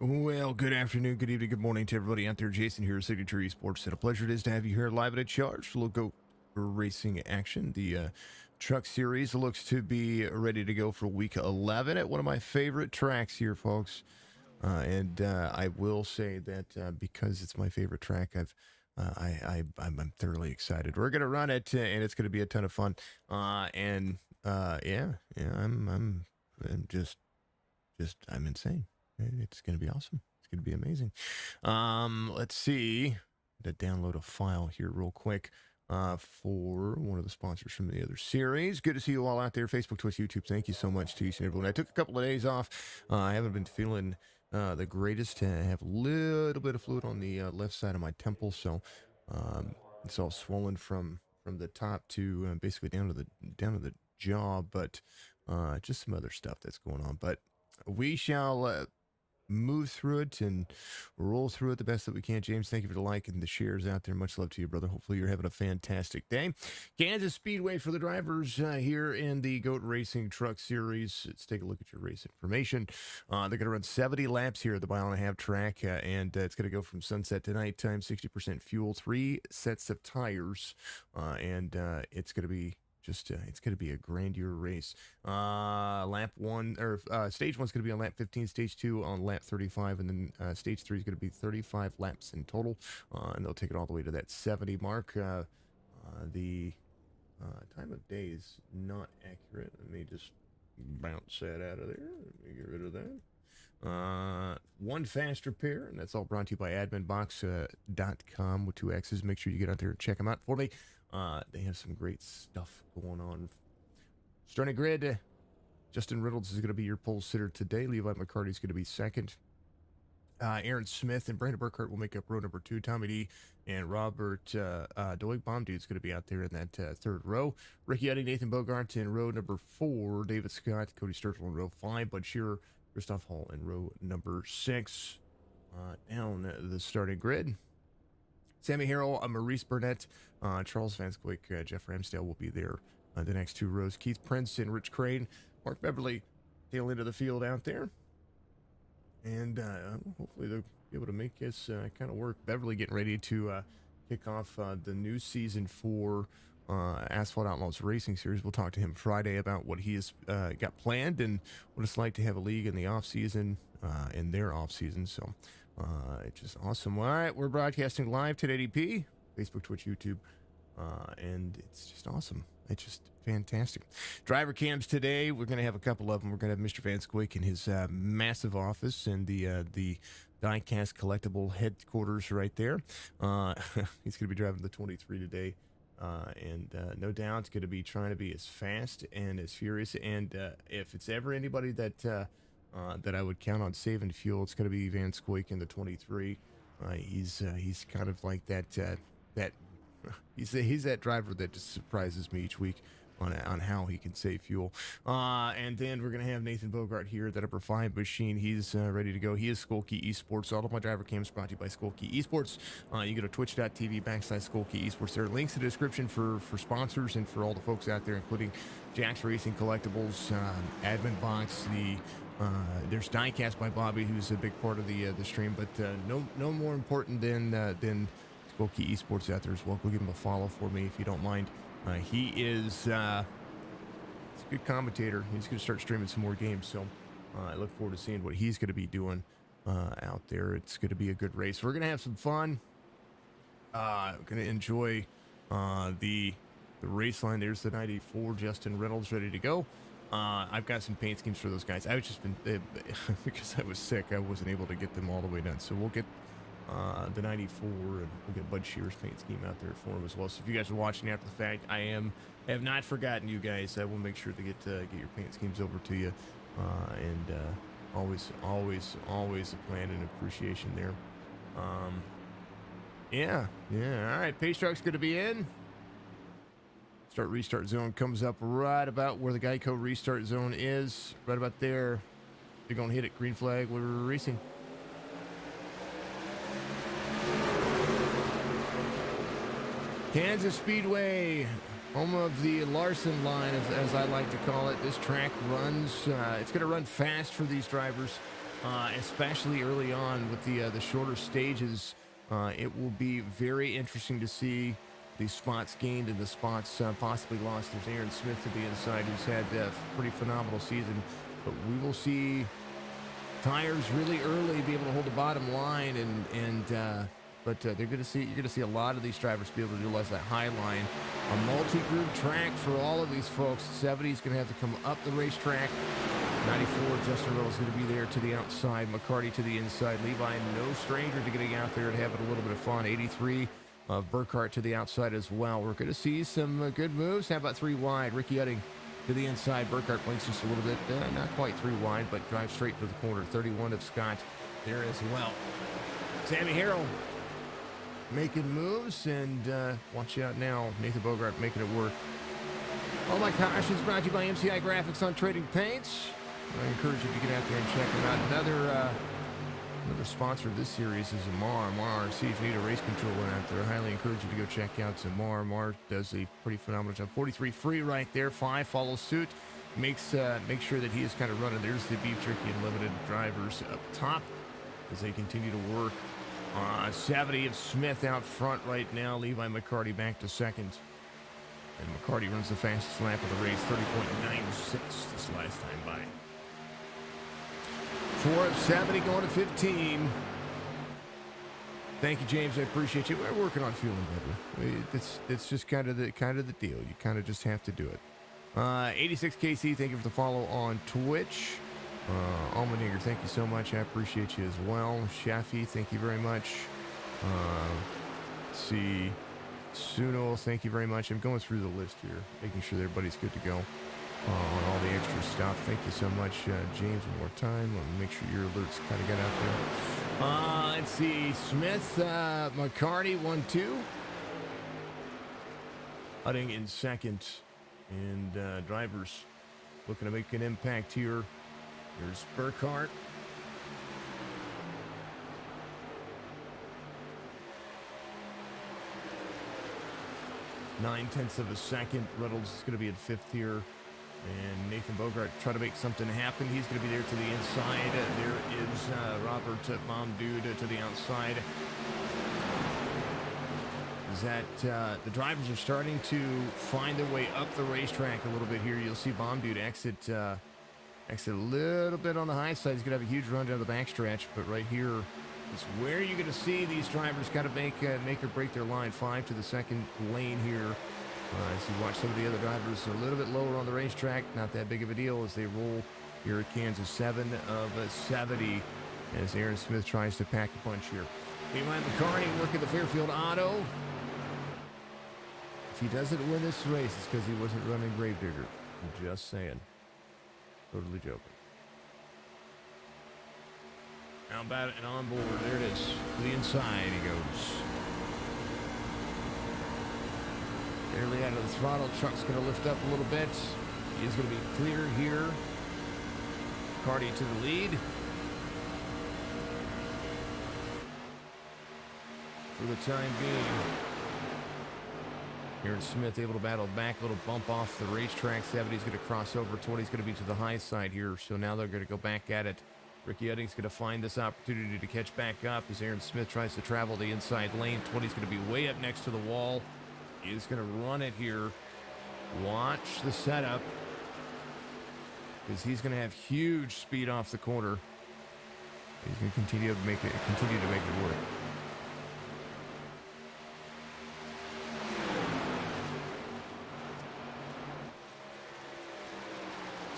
Well, good afternoon, good evening, good morning to everybody out there. Jason here, Signature Esports. And a pleasure it is to have you here live at a charge. We'll go for racing action. The truck series looks to be ready to go for week 11 at one of my favorite tracks here, folks. I will say that because it's my favorite track, I'm thoroughly excited. We're gonna run it, and it's gonna be a ton of fun. I'm just I'm insane. It's going to be awesome. It's going to be amazing. Let's see. To download a file here real quick for one of the sponsors from the other series. Good to see you all out there. Facebook, Twitch, YouTube. Thank you so much to each and everyone. I took a couple of days off. I haven't been feeling the greatest. I have a little bit of fluid on the left side of my temple, so it's all swollen from the top to basically down to the jaw, but just some other stuff that's going on. But we shall move through it and roll through it the best that we can. James, thank you for the like and the shares out there. Much love to you, brother. Hopefully you're having a fantastic day. Kansas Speedway for the drivers here in the G.O.A.T Racing Truck Series. Let's take a look at your race information. They're going to run 70 laps here at the mile and a half track, and it's going to go from sunset to nighttime, 60% fuel, 3 sets of tires, and it's going to be it's going to be a grandeur race. Lap 1 or stage 1 is going to be on lap 15, stage 2 on lap 35, and then stage 3 is going to be 35 laps in total, and they'll take it all the way to that 70 mark. The time of day is not accurate. Let me just bounce that out of there. Let me get rid of that. One fast repair, and that's all brought to you by adminbox.com with 2 X's. Make sure you get out there and check them out for me. They have some great stuff going on. Starting grid, Justin Reynolds is going to be your pole sitter today. Levi McCarty is going to be second. Aaron Smith and Brandon Burkhart will make up row number 2. Tommy D and Robert Doig Bomb-Dude is going to be out there in that third row. Ricky Uddy, Nathan Bogart in row number 4. David Scott, Cody Sturgill in row 5. Bud Shearer, Christoph Hall in row number 6. Down the starting grid, Sammy Harrell, Maurice Burnett, Charles Van Squick, Jeff Ramsdale will be there the next 2 rows. Keith Prince and Rich Crane, Mark Beverly tail into the field out there. And hopefully they'll be able to make this kind of work. Beverly getting ready to kick off the new season for Asphalt Outlaws Racing Series. We'll talk to him Friday about what he has got planned and what it's like to have a league in the off-season, in their off-season. So it's just awesome. All right, we're broadcasting live 1080p, Facebook, Twitch, YouTube, and it's just awesome. It's just fantastic. Driver cams today, we're going to have a couple of them. We're going to have Mr. Van Squick in his massive office and the Diecast Collectible headquarters right there. He's going to be driving the 23 today. And no doubt it's going to be trying to be as fast and as furious. And if it's ever anybody that I would count on saving fuel, it's going to be Van Squeak in the 23. He's kind of like that he's that driver that just surprises me each week on how he can save fuel. And then we're going to have Nathan Bogart here, that upper 5 machine. He's ready to go. He is Skolky Esports. All of my driver cams brought to you by Skolky Esports. You go to twitch.tv/Skolky Esports. There are links in the description for sponsors and for all the folks out there, including Jack's Racing, Collectibles, Admin Box, there's Diecast by Bobby, who's a big part of the stream, but no more important than Skolky Esports out there as well. Go give him a follow for me if you don't mind. He is he's a good commentator. He's going to start streaming some more games, so I look forward to seeing what he's going to be doing out there. It's going to be a good race. We're going to have some fun. We're going to enjoy the race line. There's the 94 Justin Reynolds ready to go. I've got some paint schemes for those guys. I've just been because I was sick, I wasn't able to get them all the way done. So we'll get the 94, and we'll get Bud Shearer's paint scheme out there for him as well. So if you guys are watching after the fact, I have not forgotten you guys. I will make sure to get your paint schemes over to you, and always a plan and appreciation there. Yeah. All right, Pace Truck's going to be in. Start restart zone comes up right about where the Geico restart zone is, right about there. They're going to hit it. Green flag. We're racing. Kansas Speedway, home of the Larson line, as I like to call it. This track runs, it's going to run fast for these drivers. especially early on with the shorter stages. It will be very interesting to see the spots gained and the spots possibly lost. There's Aaron Smith to the inside, who's had a pretty phenomenal season, but we will see tires really early be able to hold the bottom line, but they're going to see you're going to see a lot of these drivers be able to utilize that high line. A multi-groove track for all of these folks. 70 is going to have to come up the racetrack. 94, Justin Earl is going to be there to the outside. McCarty to the inside. Levi, no stranger to getting out there and having a little bit of fun. 83 of Burkhart to the outside as well. We're going to see some good moves. How about 3 wide? Ricky Utting to the inside. Burkhart blinks just a little bit. Not quite 3 wide, but drives straight to the corner. 31 of Scott there as well. Sammy Harrell making moves, and watch out now. Nathan Bogart making it work. Oh my gosh, it's brought to you by MCI Graphics on Trading Paints. I encourage you to get out there and check them out. Another sponsor of this series is Amar. Amar RC, if you need a race controller out there, I highly encourage you to go check out Amar. Amar does a pretty phenomenal job. 43 free right there. 5 follows suit. Make sure that he is kind of running. There's the Beef Jerky and Limited drivers up top as they continue to work. 70 of Smith out front right now. Levi McCarty back to second. And McCarty runs the fastest lap of the race, 30.96 this last time by. 4 of 70 going to 15. Thank you, James. I appreciate you. We're working on feeling better. It's just kind of the deal. You kind of just have to do it. 86 KC, thank you for the follow on Twitch. Almanager, thank you so much. I appreciate you as well. Shafi, thank you very much. Let's see. Suno, thank you very much. I'm going through the list here, making sure that everybody's good to go on all the extra stuff. Thank you so much, James, one more time. Let me make sure your alerts kind of got out there. Let's see. Smith, McCarty, 1-2. Utting in second. And drivers looking to make an impact here. Here's Burkhart. Nine-tenths of a second. Reynolds is going to be in fifth here. And Nathan Bogart try to make something happen. He's going to be there to the inside. There is Robert Momdude to the outside. Is that the drivers are starting to find their way up the racetrack a little bit here. You'll see Momdude exit a little bit on the high side. He's going to have a huge run down the backstretch, but right here is where you're going to see these drivers got to make or break their line. 5 to the second lane here. As you watch some of the other drivers a little bit lower on the racetrack, not that big of a deal as they roll here at Kansas. 7 of 70 as Aaron Smith tries to pack a punch here. Meanwhile, McCarty working the Fairfield Auto. If he doesn't win this race, it's because he wasn't running Gravedigger. I'm just saying. Totally joking. How about it and on board? There it is. To the inside he goes. Barely out of the throttle. Truck's going to lift up a little bit. He is going to be clear here. Cardi to the lead. For the time being. Aaron Smith able to battle back. A little bump off the racetrack. 70's going to cross over. 20's going to be to the high side here. So now they're going to go back at it. Ricky Utting's going to find this opportunity to catch back up as Aaron Smith tries to travel the inside lane. 20's going to be way up next to the wall. He is going to run it here. Watch the setup, because he's going to have huge speed off the corner. He's going to continue to make it work.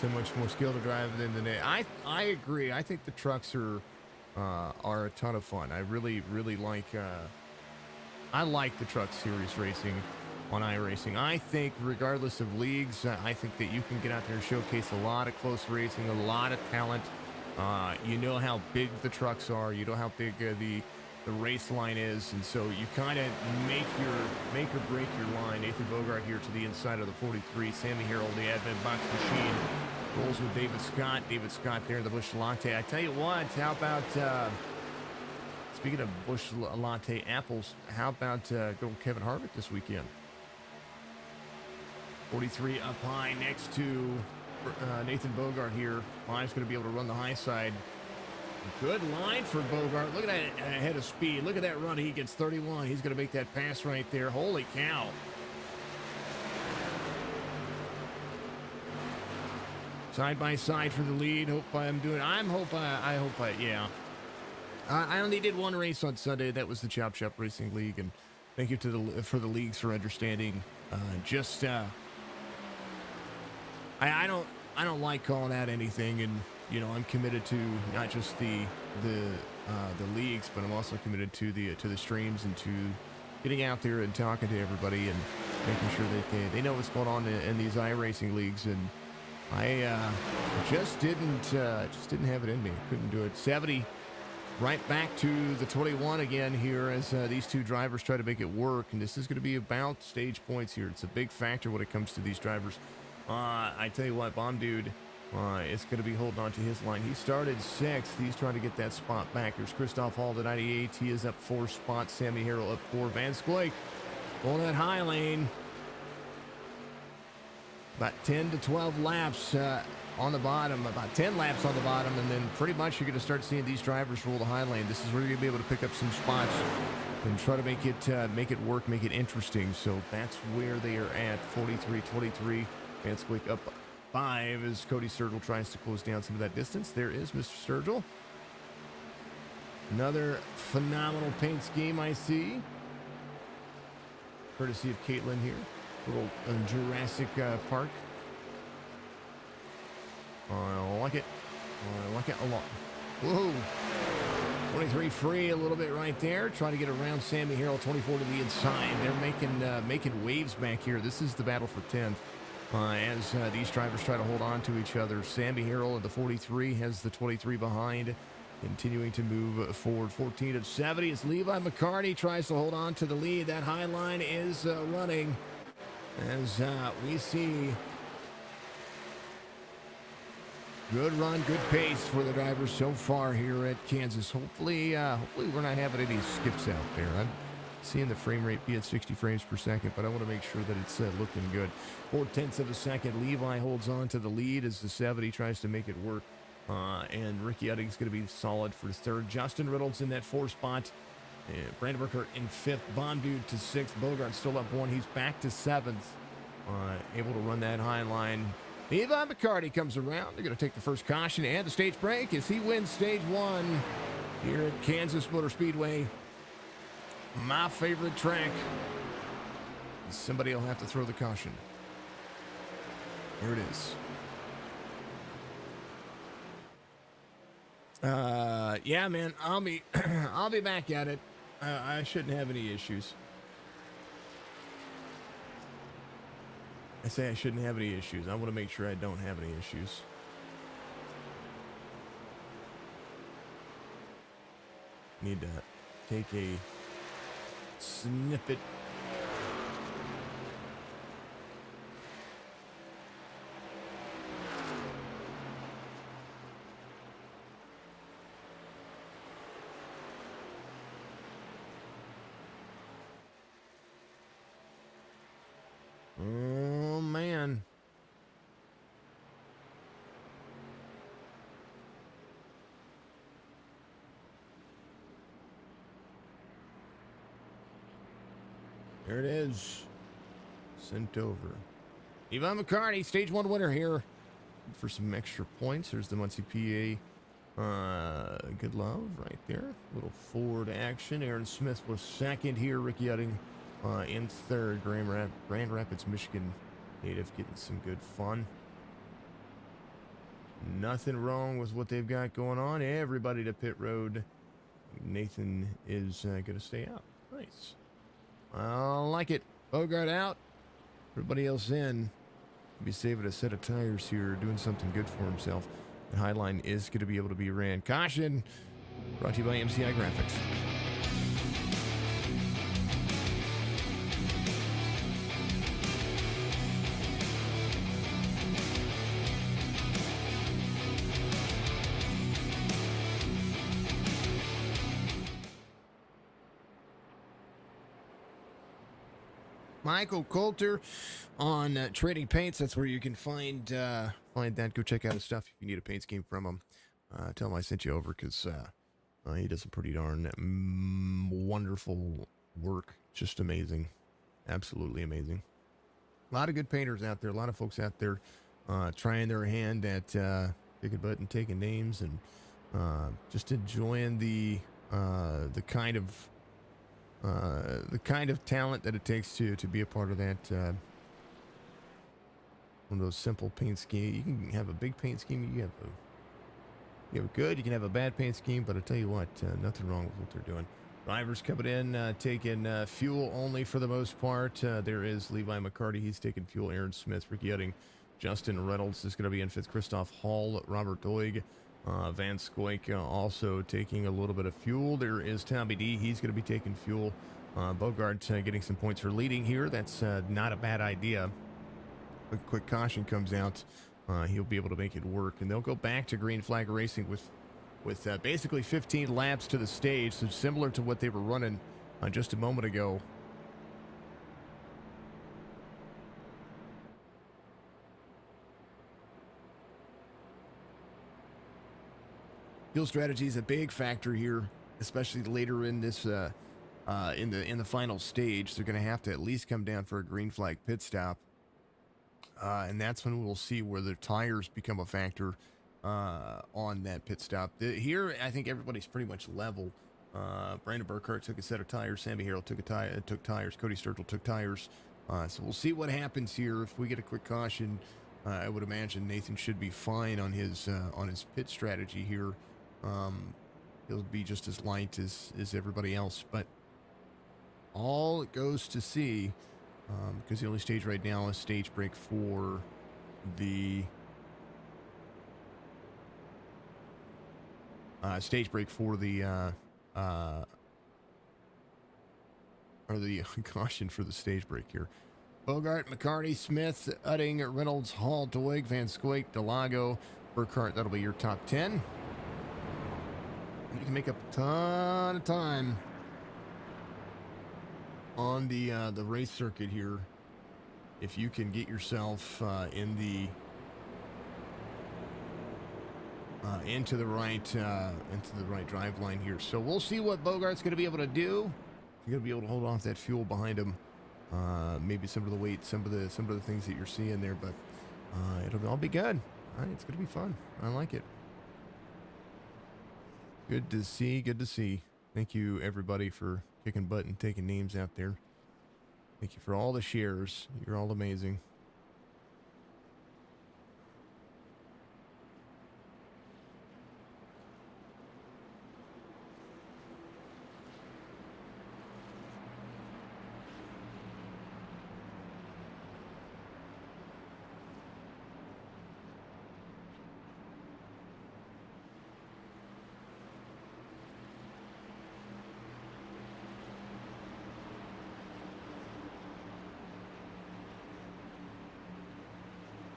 So much more skill to drive than the net. I agree. I think the trucks are a ton of fun. I really like. I like the truck series racing on iRacing. I think regardless of leagues, I think that you can get out there and showcase a lot of close racing, a lot of talent. You know how big the trucks are. You know how big the race line is. And so you kind of make or break your line. Nathan Bogart here to the inside of the 43. Sammy Harrell, the admin box machine, rolls with David Scott. David Scott there in the Busch Latte. I tell you what, how about... Speaking of Busch Latte apples, how about go Kevin Harvick this weekend? 43 up high next to Nathan Bogart here. Live's going to be able to run the high side. Good line for Bogart. Look at that ahead of speed. Look at that run. He gets 31. He's going to make that pass right there. Holy cow. Side by side for the lead. Yeah. I only did one race on Sunday. That was the Chop Shop Racing League. And thank you for the leagues for understanding. I don't like calling out anything, and I'm committed to not just the leagues, but I'm also committed to the streams and to getting out there and talking to everybody and making sure that they know what's going on in these iRacing leagues. And I just didn't have it in me. Couldn't do it. 70 right back to the 21 again here as these two drivers try to make it work. And this is going to be about stage points here. It's a big factor when it comes to these drivers. I tell you what, Bomb Dude is going to be holding on to his line. He started 6th. He's trying to get that spot back. There's Christoph Hall, the 98. He is up 4 spots. Sammy Harrell up 4. Van Squake on that high lane. About 10 to 12 laps on the bottom. About 10 laps on the bottom. And then pretty much you're going to start seeing these drivers roll the high lane. This is where you're going to be able to pick up some spots and try to make it work, make it interesting. So that's where they are at. 43-23. Van Squake up 5 as Cody Sturgill tries to close down some of that distance. There is Mr. Sturgill. Another phenomenal paint scheme I see. Courtesy of Caitlin here. Little Jurassic Park. I like it. I like it a lot. Whoa. 23 free a little bit right there. Trying to get around Sammy Harrell. 24 to the inside. They're making waves back here. This is the battle for 10th. As these drivers try to hold on to each other. Sammy Harrell at the 43 has the 23 behind. Continuing to move forward. 14 of 70 as Levi McCarty tries to hold on to the lead. That high line is running. As we see good run, good pace for the drivers so far here at Kansas. Hopefully we're not having any skips out there. I'm seeing the frame rate be at 60 frames per second, but I want to make sure that it's looking good. 0.4 of a second. Levi holds on to the lead as the 70 tries to make it work. And Ricky Utting's going to be solid for his 3rd. Justin Riddle's in that 4 spot. Brandon Burkhardt in 5th. Bomb Dude to 6th. Bogart still up 1. He's back to 7th. Able to run that high line. Levi McCarty comes around. They're going to take the first caution and the stage break as he wins stage 1 here at Kansas Motor Speedway. My favorite track. Somebody will have to throw the caution. Here it is. Yeah, man, I'll be back at it. I shouldn't have any issues. I say I shouldn't have any issues. I want to make sure I don't have any issues. Need to take a snippet. Oh, man. There it is. Sent over. Ivan McCarty, stage 1 winner here. For some extra points. There's the Muncie PA. Good love right there. Little forward action. Aaron Smith was 2nd here. Ricky Utting in 3rd. Grand Rapids, Michigan native getting some good fun. Nothing wrong with what they've got going on. Everybody to pit road. Nathan is going to stay out. Nice. I like it. Bogart out. Everybody else in. Be saving a set of tires here, doing something good for himself. The Highline is going to be able to be ran. Caution. Brought to you by MCI Graphics. Michael Coulter on Trading Paints. That's where you can find that. Go check out his stuff if you need a paint scheme from him. tell him I sent you over because he does some pretty darn wonderful work. Just amazing. Absolutely amazing. A lot of good painters out there. A lot of folks out there trying their hand at kicking butt and taking names and just enjoying the kind of talent that it takes to be a part of that. One of those simple paint schemes. You can have a big paint scheme. You have a good. You can have a bad paint scheme. But I tell you what, nothing wrong with what they're doing. Drivers coming in, taking fuel only for the most part. There is Levi McCarty. He's taking fuel. Aaron Smith, Ricky Utting, Justin Reynolds is going to be in fifth. Christoph Hall, Robert Doig, Van Scoik also taking a little bit of fuel. There is Tommy D. He's going to be taking fuel. Bogart getting some points for leading here. That's not a bad idea. A quick caution comes out. He'll be able to make it work. And they'll go back to green flag racing with basically 15 laps to the stage. So similar to what they were running just a moment ago. Fuel strategy is a big factor here, especially later in this in the final stage. They're going to have to at least come down for a green flag pit stop. And that's when we'll see where the tires become a factor on that pit stop. Here, I think everybody's pretty much level. Brandon Burkhart took a set of tires. Sammy Harrell took tires. Cody Sturgill took tires. So we'll see what happens here. If we get a quick caution, I would imagine Nathan should be fine on his pit strategy here. He'll be just as light as everybody else. But all it goes to see... because the only stage right now is stage break for the caution for the stage break here. Bogart, McCarty, Smith, Utting, Reynolds, Hall, Doig, Van Scoik, Delago, Burkhart. That'll be your top 10. You can make up a ton of time on the race circuit here if you can get yourself into the right drive line here. So we'll see what Bogart's going to be able to do. He's going to be able to hold off that fuel behind him. Maybe some of the weight, some of the things that you're seeing there, but it'll all be good. All right, it's going to be fun. I like it. Good to see. Good to see. Thank you, everybody, for kicking butt and taking names out there. Thank you for all the shares. You're all amazing.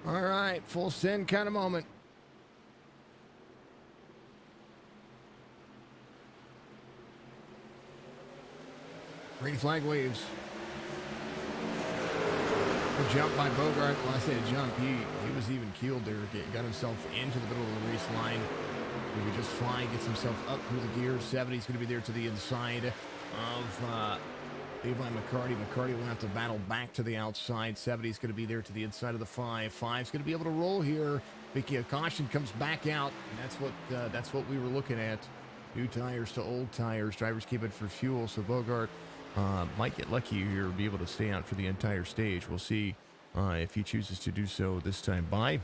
All right, full send kind of moment. Green flag waves. A jump by Bogart. Well, I say a jump. He was even keeled there. Got himself into the middle of the race line. He could just fly, gets himself up through the gears. 70's going to be there to the inside of Levi McCarty. McCarty will have to battle back to the outside. 70's going to be there to the inside of the 5. 5's going to be able to roll here. Vicky, caution comes back out. And that's what we were looking at. New tires to old tires. Drivers keep it for fuel. So Bogart might get lucky here, be able to stay out for the entire stage. We'll see if he chooses to do so this time by.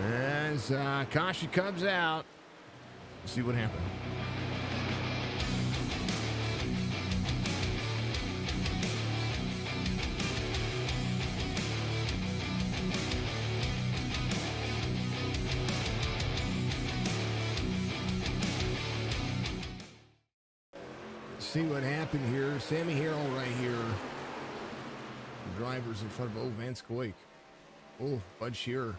As caution comes out, we'll see what happens. See what happened here. Sammy Harrell right here. The drivers in front of Van Scoik. Oh, Bud Shearer.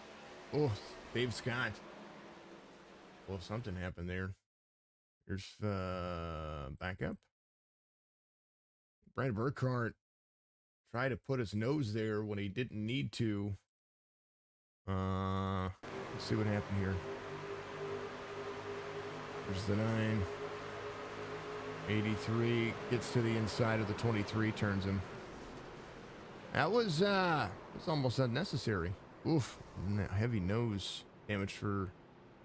Oh, Dave Scott. Well, something happened there. Here's backup. Brad Burkhart tried to put his nose there when he didn't need to. Let's see what happened here. There's the 9. 83 gets to the inside of the 23, turns him. That was almost unnecessary. Oof, heavy nose damage for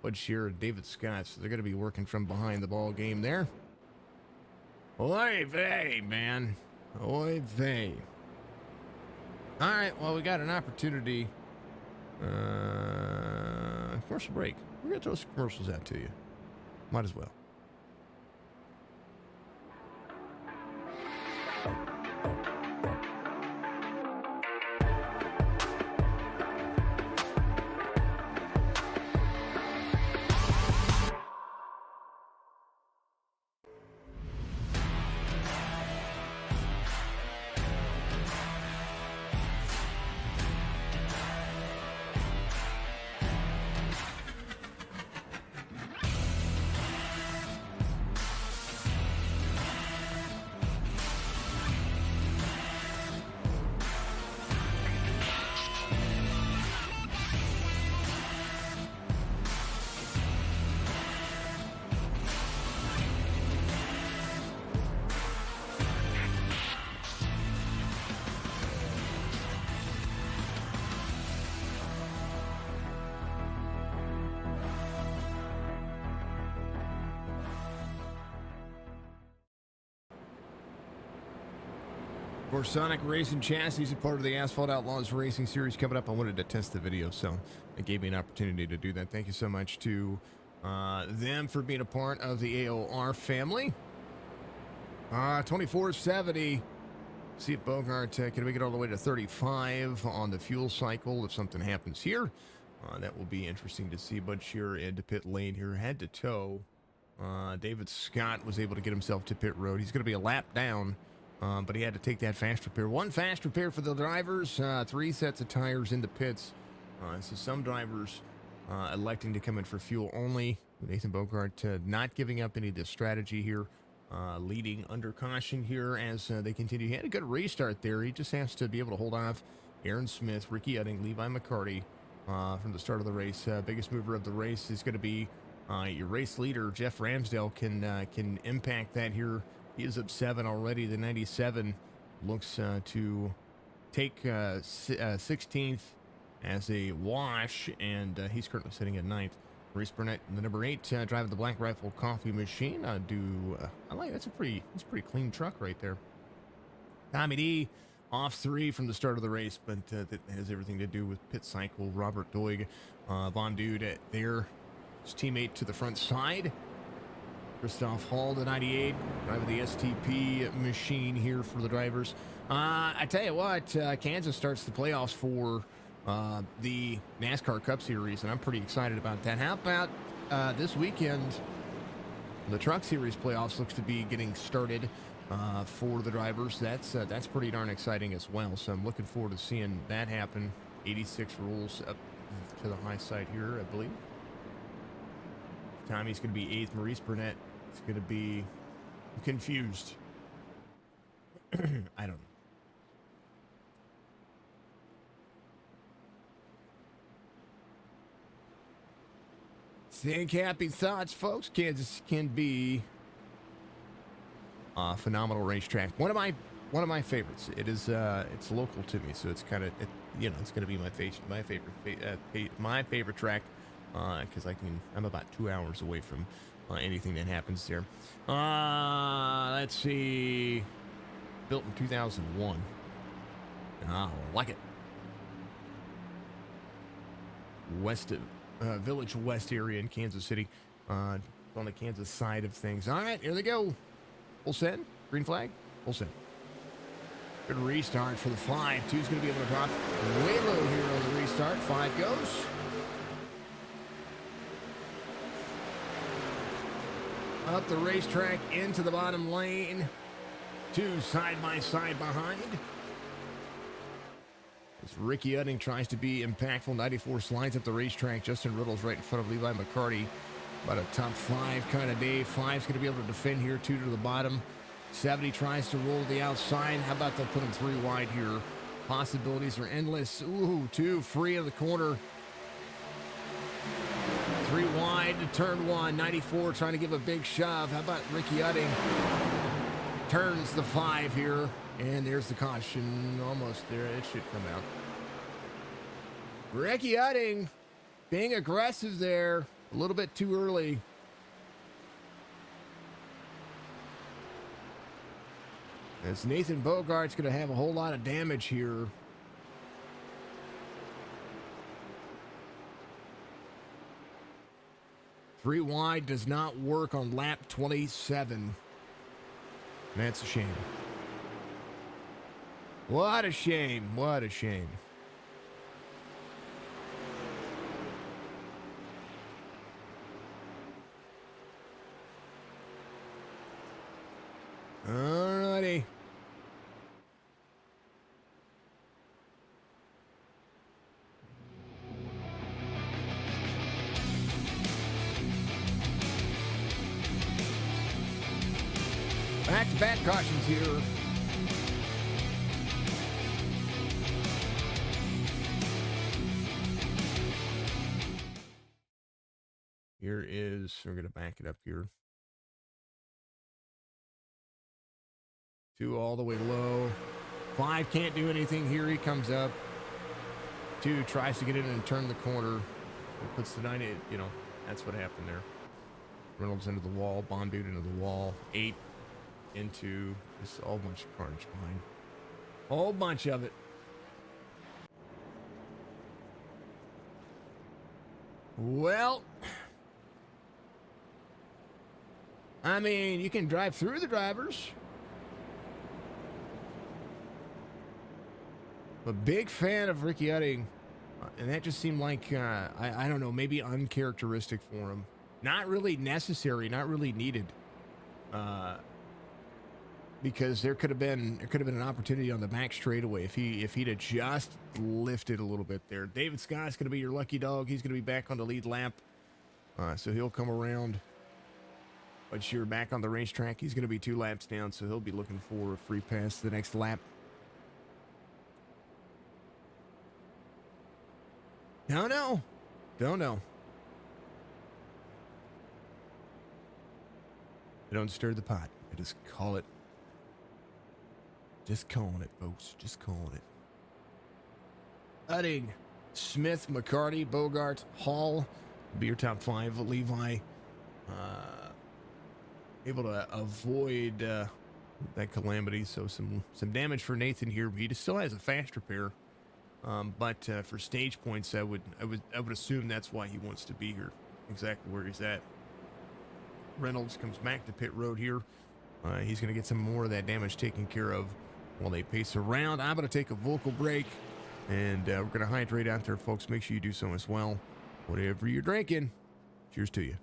Bud Shearer and David Scott. So they're going to be working from behind the ball game there. Oy vey, man. Oy vey. All right, well, we got an opportunity. Commercial break. We're going to throw some commercials out to you. Might as well. For Sonic Racing Chassis is a part of the Asphalt Outlaws Racing Series coming up. I wanted to test the video, so it gave me an opportunity to do that. Thank you so much to them for being a part of the AOR family. 2470. See if Bogart can make it all the way to 35 on the fuel cycle if something happens here. That will be interesting to see. Bud Shearer into pit lane here. Had to tow. David Scott was able to get himself to pit road. He's going to be a lap down. But he had to take that fast repair. One fast repair for the drivers, 3 sets of tires in the pits. So some drivers electing to come in for fuel only. Nathan Bogart not giving up any of the strategy here, leading under caution here as they continue. He had a good restart there. He just has to be able to hold off Aaron Smith, Ricky Utting, Levi McCarty from the start of the race. Biggest mover of the race is going to be your race leader, Jeff Ramsdale, can impact that here. He is up 7 already. The 97 looks to take 16th as a wash, and he's currently sitting at 9th. Reese Burnett, the number 8, driving the Black Rifle coffee machine. I like that's a pretty clean truck right there. Tommy D off 3 from the start of the race, but that has everything to do with pit cycle. Robert Doig, Von Dude there, his teammate to the front side. Christoph Hall, the 98, driving the STP machine here for the drivers. I tell you what, Kansas starts the playoffs for the NASCAR Cup Series, and I'm pretty excited about that. How about this weekend? The Truck Series playoffs looks to be getting started for the drivers. That's pretty darn exciting as well. So I'm looking forward to seeing that happen. 86 rolls up to the high side here, I believe. Tommy's going to be 8th. Maurice Burnett is going to be confused. I don't know. Think happy thoughts, folks. Kansas can be a phenomenal racetrack. One of my favorites. It is it's local to me, so it's kind of it's going to be my favorite track. Because I'm about 2 hours away from anything that happens there. Let's see. Built in 2001. I like it. Village West area in Kansas City. On the Kansas side of things. All right, here they go. Full send. Green flag. Full send. Good restart for the 5. 2's going to be able to drop way low here on the restart. 5 goes. Up the racetrack into the bottom lane. 2 side by side behind. As Ricky Utting tries to be impactful. 94 slides up the racetrack. Justin Riddle's right in front of Levi McCarty. About a top 5 kind of day. 5's going to be able to defend here. 2 to the bottom. 70 tries to roll to the outside. How about they'll put him 3 wide here? Possibilities are endless. Ooh, 2 free of the corner. wide to turn one. 94 trying to give a big shove. How about Ricky Utting? Turns the 5 here. And there's the caution. Almost there. It should come out. Ricky Utting being aggressive there. A little bit too early. As Nathan Bogart's going to have a whole lot of damage here. Three wide does not work on lap 27. That's a shame. What a shame. What a shame. Alrighty. Back-to-back cautions here. Here is, we're going to back it up here. 2 all the way low. 5 can't do anything here. He comes up. 2 tries to get in and turn the corner. It puts the 9 in, you know, that's what happened there. Reynolds into the wall. Bond dude into the wall. 8 into this whole bunch of carnage behind. Whole bunch of it. Well, I mean, you can drive through the drivers. I'm a big fan of Ricky Utting, and that just seemed like, I don't know, maybe uncharacteristic for him. Not really necessary, not really needed. Because there could have been an opportunity on the back straightaway if he'd have just lifted a little bit there. David Scott's going to be your lucky dog. He's going to be back on the lead lap, so he'll come around. But you're back on the racetrack. He's going to be 2 laps down, so he'll be looking for a free pass to the next lap. Don't know. I don't stir the pot. I just call it. Just calling it, folks. Just calling it. Utting, Smith, McCarty, Bogart, Hall will be your top 5. Levi able to avoid that calamity. So some damage for Nathan here. He still has a fast repair. But for stage points, I would assume that's why he wants to be here. Exactly where he's at. Reynolds comes back to pit road here. He's going to get some more of that damage taken care of while they pace around. I'm going to take a vocal break, and we're going to hydrate out there, folks. Make sure you do so as well. Whatever you're drinking, cheers to you.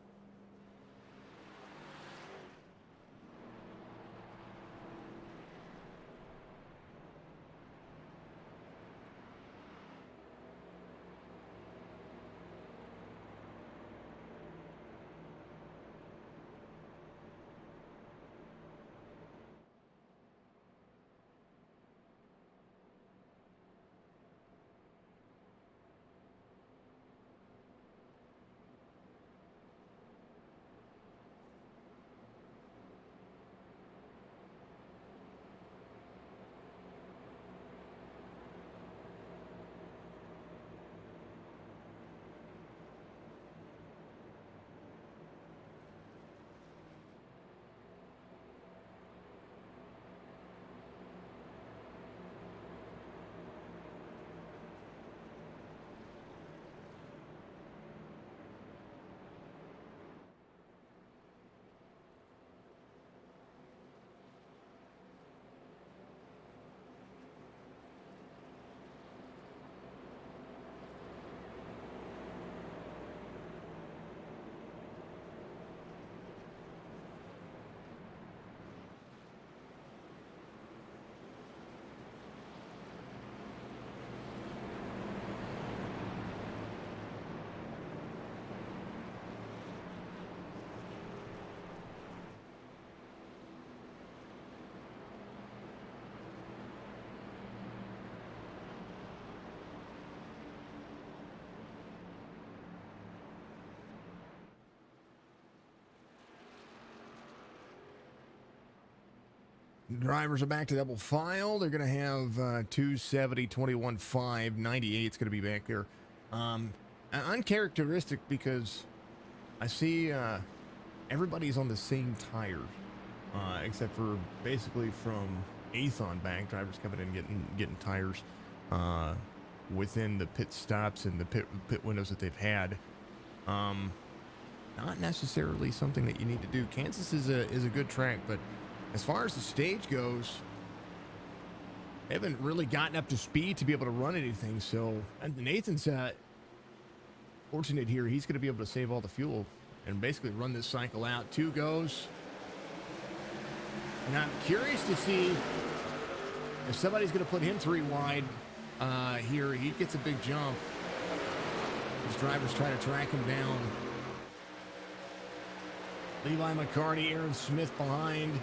Drivers are back to double file. They're going to have 270, 21, 5, 98 is going to be back there. Uncharacteristic because I see everybody's on the same tire, except for basically from 8th on back. Drivers coming in getting tires within the pit stops and the pit windows that they've had. Not necessarily something that you need to do. Kansas is a good track, but as far as the stage goes, they haven't really gotten up to speed to be able to run anything. So Nathan's fortunate here. He's going to be able to save all the fuel and basically run this cycle out. 2 goes. And I'm curious to see if somebody's going to put him 3 wide here. He gets a big jump. His drivers try to track him down. Levi McCarty, Aaron Smith behind.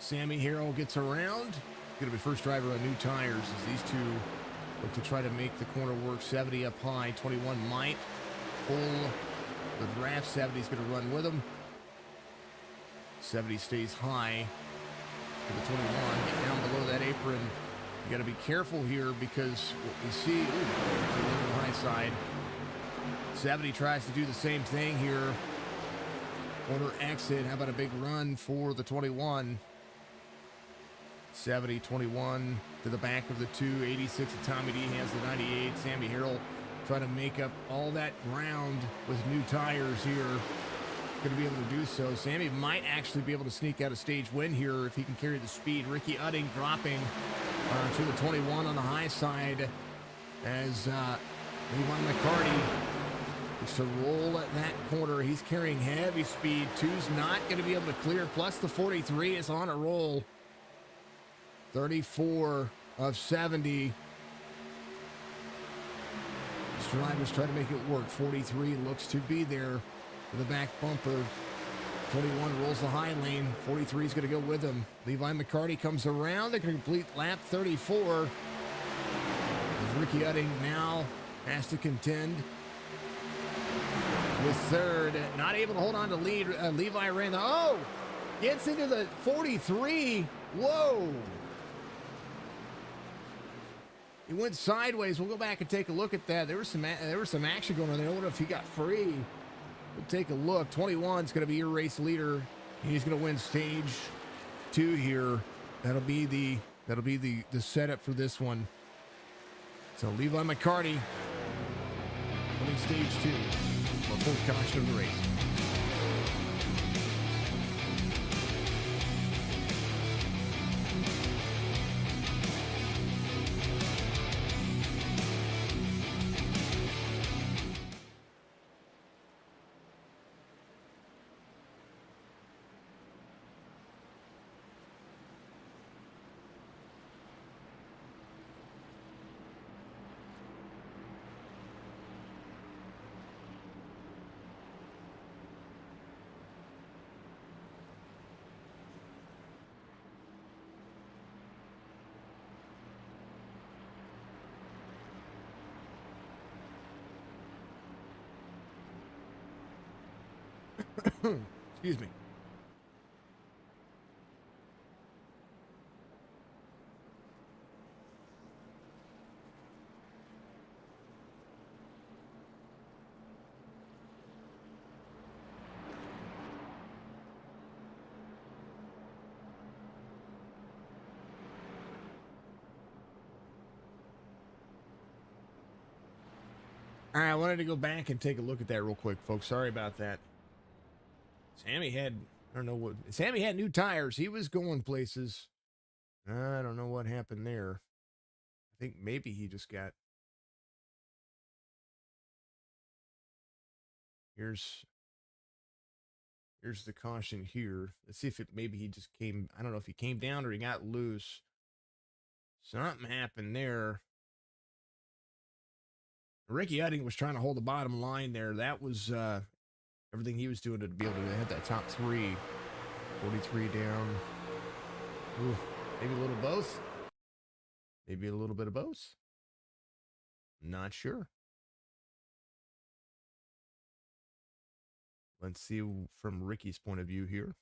Sammy Harrell gets around. Going to be first driver on new tires as these two look to try to make the corner work. 70 up high, 21 might pull the draft. 70's going to run with him. 70 stays high for the 21. Get down below that apron. You got to be careful here because what we see, on the high side, 70 tries to do the same thing here. Corner exit. How about a big run for the 21? 70, 21 to the back of the 2. 86 of Tommy D has the 98. Sammy Harrell trying to make up all that ground with new tires here. Going to be able to do so. Sammy might actually be able to sneak out a stage win here if he can carry the speed. Ricky Udding dropping to the 21 on the high side as Levi McCarty is to roll at that corner. He's carrying heavy speed. 2's not going to be able to clear. Plus the 43 is on a roll. 34 of 70. Drivers try to make it work. 43 looks to be there for the back bumper. 21 rolls the high lane. 43 is going to go with him. Levi McCarty comes around. They're going to complete lap 34. As Ricky Udding now has to contend with third. Not able to hold on to lead. Levi ran the, gets into the 43. Whoa. He went sideways. We'll go back and take a look at that. There was some action going on there. I wonder if he got free. We'll take a look. 21's going to be your race leader. He's going to win stage 2 here. That'll be the setup for this one. So Levi McCarty winning stage 2. Our fourth caution of the race. Excuse me. All right, I wanted to go back and take a look at that real quick, folks. Sorry about that. Sammy had new tires. He was going places. I don't know what happened there. I think maybe he just got. Here's the caution here. Let's see if maybe he just came. I don't know if he came down or he got loose. Something happened there. Ricky Udding was trying to hold the bottom line there. That was everything he was doing to be able to hit that top 3. 43 down. Ooh, maybe a little both. Maybe a little bit of both. Not sure. Let's see from Ricky's point of view here.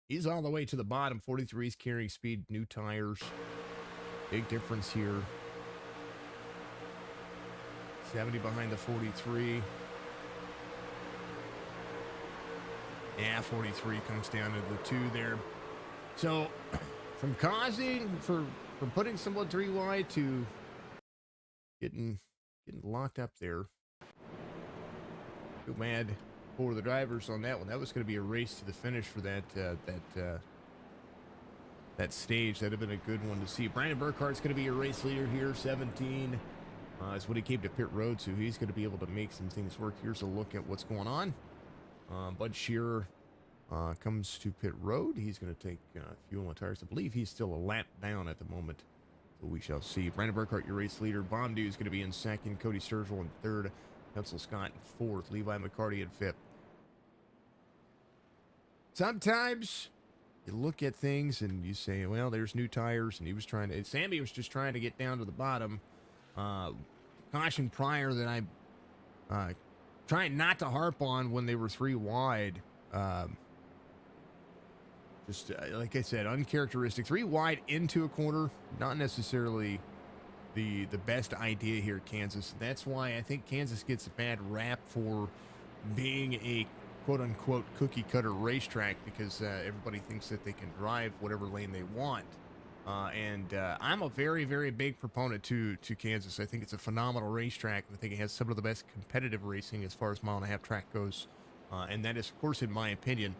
He's all the way to the bottom. 43's carrying speed, new tires. Big difference here. 70 behind the 43. Yeah, 43 comes down to the 2 there. So, from putting someone 3 wide to getting locked up there. Too mad for the drivers on that one. That was going to be a race to the finish for that stage. That'd have been a good one to see. Brandon Burkhart's going to be your race leader here. 17 is when he came to pit road, so he's going to be able to make some things work. Here's a look at what's going on. Bud Shearer comes to pit road. He's going to take fuel and tires. I believe he's still a lap down at the moment, so we shall see. Brandon Burkhart, your race leader. Bomdu is going to be in second. Cody Sturgill in third. Pencil Scott in fourth. Levi McCarty in fifth. Sometimes you look at things and you say, well, there's new tires, and Sammy was just trying to get down to the bottom. Caution prior that I'm trying not to harp on when they were 3 wide. Like I said, uncharacteristic. 3 wide into a corner, not necessarily the best idea here at Kansas. That's why I think Kansas gets a bad rap for being a quote-unquote cookie-cutter racetrack, because everybody thinks that they can drive whatever lane they want. And I'm a very, very big proponent to Kansas. I think it's a phenomenal racetrack. I think it has some of the best competitive racing as far as mile-and-a-half track goes. And that is, of course, in my opinion.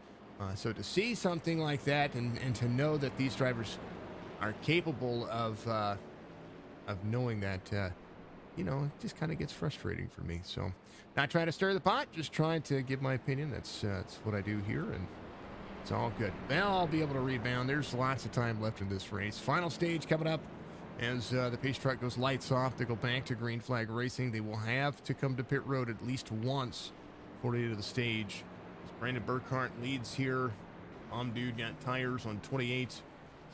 So to see something like that and to know that these drivers are capable of knowing that, it just kind of gets frustrating for me. So not trying to stir the pot, just trying to give my opinion. That's what I do here, and it's all good. They'll all be able to rebound. There's lots of time left in this race. Final stage coming up as the pace truck goes lights off. They go back to green flag racing. They will have to come to pit road at least once before they get to the stage. Brandon Burkhart leads here. Dude got tires on 28,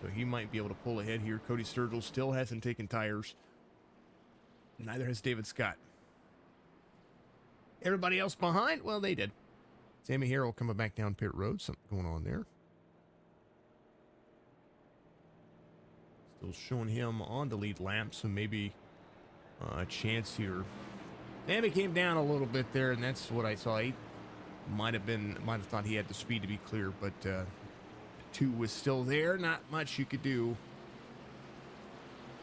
so he might be able to pull ahead here. Cody Sturgill still hasn't taken tires. Neither has David Scott. Everybody else behind, well, they did. Sammy Harrell coming back down pit road. Something going on there. Still showing him on the lead lap, so maybe a chance here. Sammy came down a little bit there, and that's what I saw. He might have thought he had the speed to be clear, but 2 was still there. Not much you could do.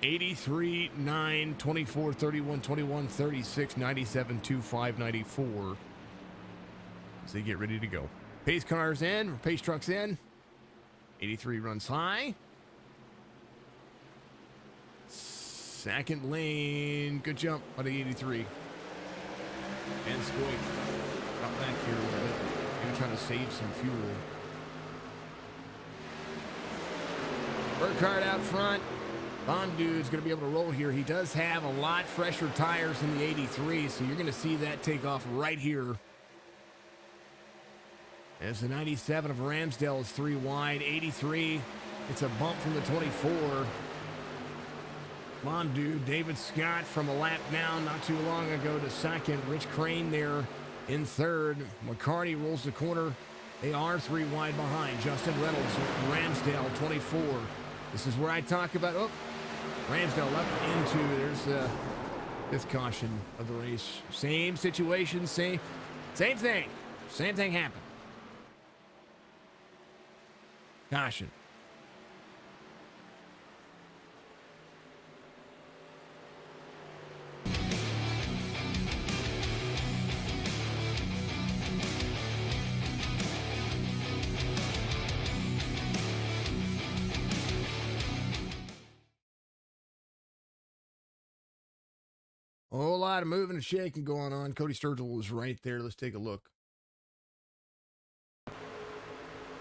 83, 9, 24, 31, 21, 36, 97, 2, 5, 94. As they get ready to go. Pace cars in, pace trucks in. 83 runs high. Second lane, good jump out of 83. And Scoy got back here a little bit. Maybe trying to save some fuel. Burkhart out front. Dude's going to be able to roll here. He does have a lot fresher tires in the 83, so you're going to see that take off right here. As the 97 of Ramsdale is 3 wide. 83, it's a bump from the 24. Dude, David Scott from a lap down not too long ago to second. Rich Crane there in third. McCarty rolls the corner. They are 3 wide behind. Justin Reynolds, Ramsdale, 24. This is where I talk about, Ramsdale left into, there's this caution of the race. Same situation, same thing. Same thing happened. Caution. A whole lot of moving and shaking going on. Cody Sturgill was right there. Let's take a look.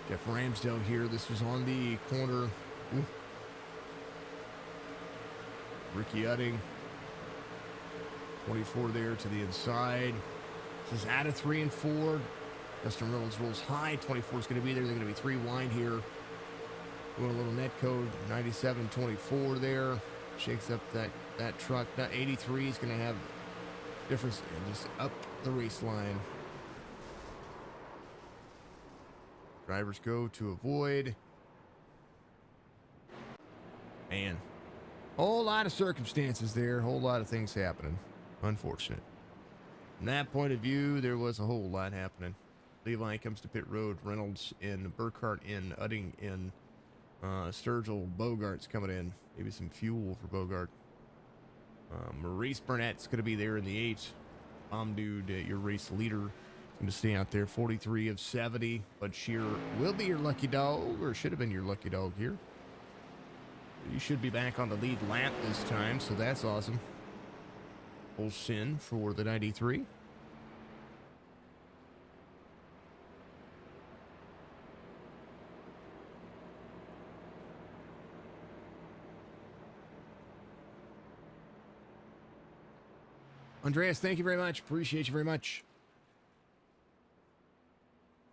Jeff Ramsdale here. This was on the corner. Ooh. Ricky Utting. 24 there to the inside. This is out of 3 and 4. Justin Reynolds rolls high. 24 is going to be there. They're going to be 3 wide here. Doing a little net code. 97-24 there. Shakes up that truck. That 83 is going to have difference, just up the race line. Drivers go to avoid. Man, whole lot of circumstances there. Whole lot of things happening. Unfortunate. From that point of view, there was a whole lot happening. Levi comes to pit road. Reynolds in. Burkhart in. Udding in. Sturgill. Bogart's coming in. Maybe some fuel for Bogart. Maurice Burnett's going to be there in the 8. Dude, your race leader, going to stay out there. 43 of 70. Bud Shear will be your lucky dog, or should have been your lucky dog here. You should be back on the lead lap this time, so that's awesome. Olsen for the 93. Andreas, thank you very much. Appreciate you very much.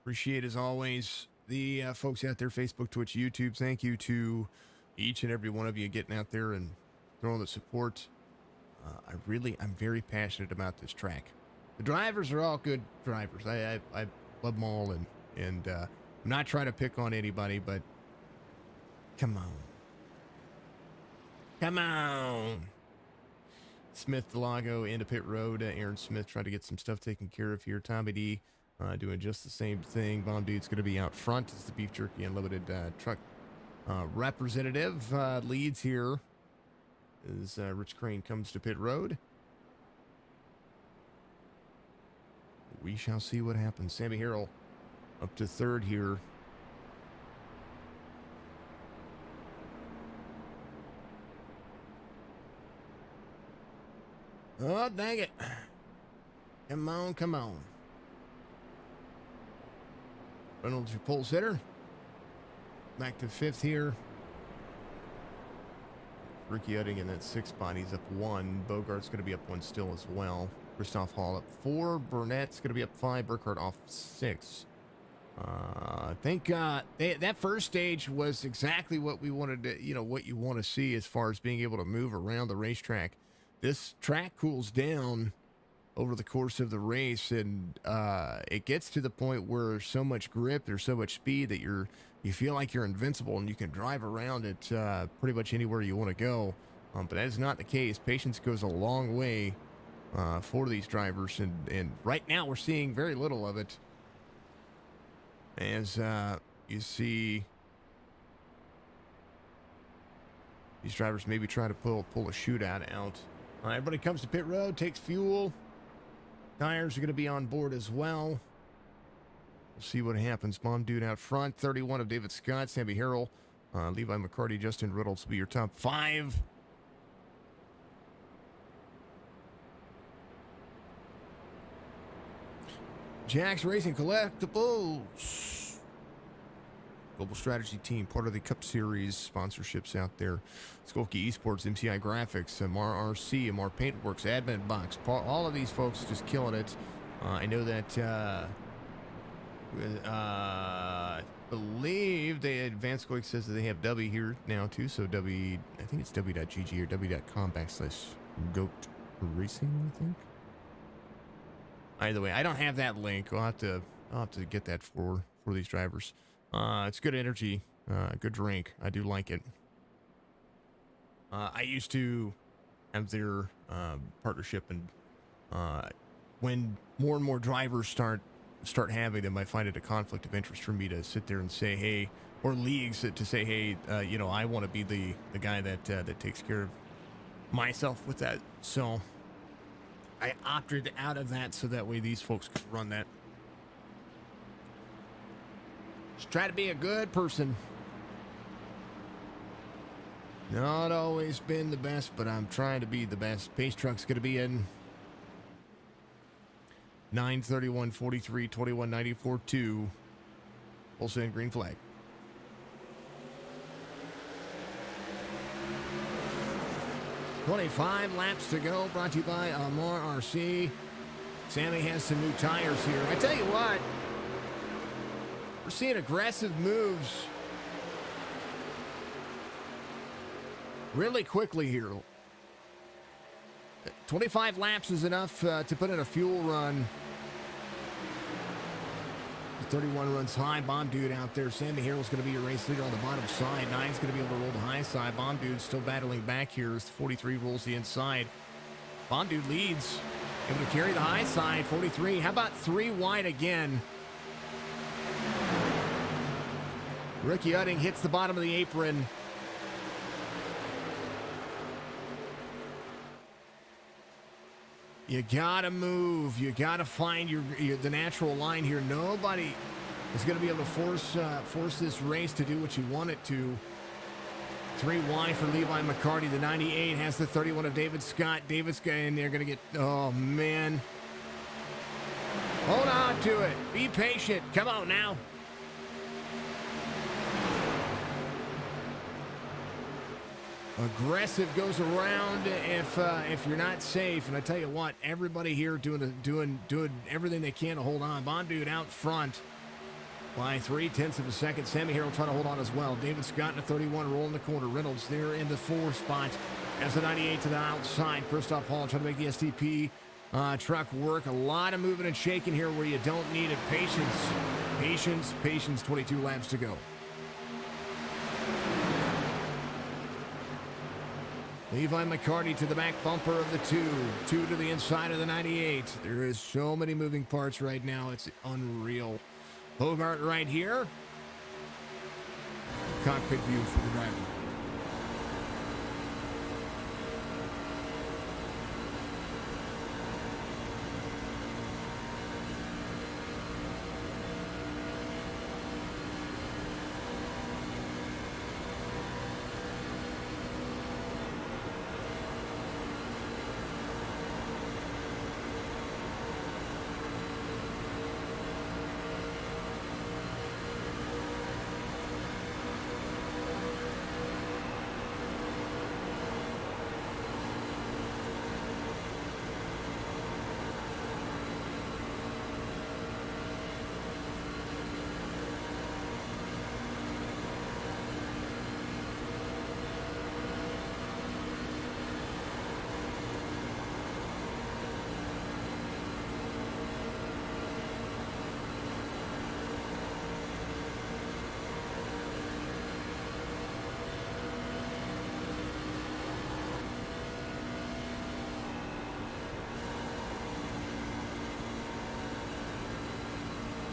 Appreciate, as always, the folks out there, Facebook, Twitch, YouTube. Thank you to each and every one of you getting out there and throwing the support. I'm very passionate about this track. The drivers are all good drivers. I love them all, and I'm not trying to pick on anybody, but come on. Come on. Smith Delago into pit road. Aaron Smith trying to get some stuff taken care of here. Tommy D doing just the same thing. Bomb Dude's going to be out front as the Beef Jerky Unlimited truck representative. Leads here as Rich Crane comes to pit road. We shall see what happens. Sammy Harrell up to third here. Oh, dang it. Come on, come on. Reynolds, your pole sitter. Back to fifth here. Ricky Udding in that 6 spot. He's up 1. Bogart's going to be up 1 still as well. Christoph Hall up 4. Burnett's going to be up 5. Burkhart off 6. Thank God. That first stage was exactly what we wanted to, what you want to see as far as being able to move around the racetrack. This track cools down over the course of the race, and it gets to the point where there's so much grip, there's so much speed that you feel like you're invincible and you can drive around it pretty much anywhere you want to go. But that is not the case. Patience goes a long way for these drivers, and right now we're seeing very little of it. As you see these drivers maybe try to pull a shootout out. Everybody comes to pit road, takes fuel. Tires are going to be on board as well. We'll see what happens. Bomb Dude out front. 31 of David Scott. Sammy Harrell. Levi McCarty. Justin Riddles will be your top 5. Jack's Racing Collectibles. Global Strategy Team, part of the Cup Series sponsorships out there. Skokie Esports, MCI Graphics, MR RC, MR Paintworks, Admin Box. All of these folks just killing it. I know that I believe Advanced Quick says that they have W here now too. So I think it's w.gg or w.com/G.O.A.T Racing, I think. Either way, I don't have that link. I'll have to get that for these drivers. It's good energy, good drink. I do like it. I used to have their partnership, and when more and more drivers start having them, I find it a conflict of interest for me to sit there and say, hey, or leagues to say, hey, I want to be the guy that takes care of myself with that. So I opted out of that so that way these folks could run that. Just try to be a good person. Not always been the best, but I'm trying to be the best. Pace Truck's going to be in 9:31, 43, 21, 94, 2. Full send green flag. $25 laps to go, brought to you by Amar RC. Sammy has some new tires here. I tell you what, we're seeing aggressive moves really quickly here. 25 laps is enough to put in a fuel run. 31 runs high. Bomb Dude out there. Sammy Harrell's going to be your race leader on the bottom side. 9's going to be able to roll the high side. Bomb Dude still battling back here as 43 rolls the inside. Bomb Dude leads. Able to carry the high side. 43. How about 3 wide again? Ricky Utting hits the bottom of the apron. You gotta move. You gotta find the natural line here. Nobody is going to be able to force this race to do what you want it to. 3 wide for Levi McCarty. The 98 has the 31 of David Scott. David Scott, and they're going to get. Oh man! Hold on to it. Be patient. Come on now. Aggressive goes around if you're not safe, and I tell you what, everybody here doing everything they can to hold on. Bond Dude out front by 0.3 of a second. Sammy Harrell trying to hold on as well. David Scott in the 31 rolling the corner. Reynolds there in the 4 spot as the 98 to the outside. Christoph Hall trying to make the STP truck work. A lot of moving and shaking here where you don't need it. Patience. 22 laps to go. Levi McCarty to the back bumper of the 2 to the inside of the 98. There is so many moving parts right now. It's unreal. Bogart right here. Cockpit view for the driver.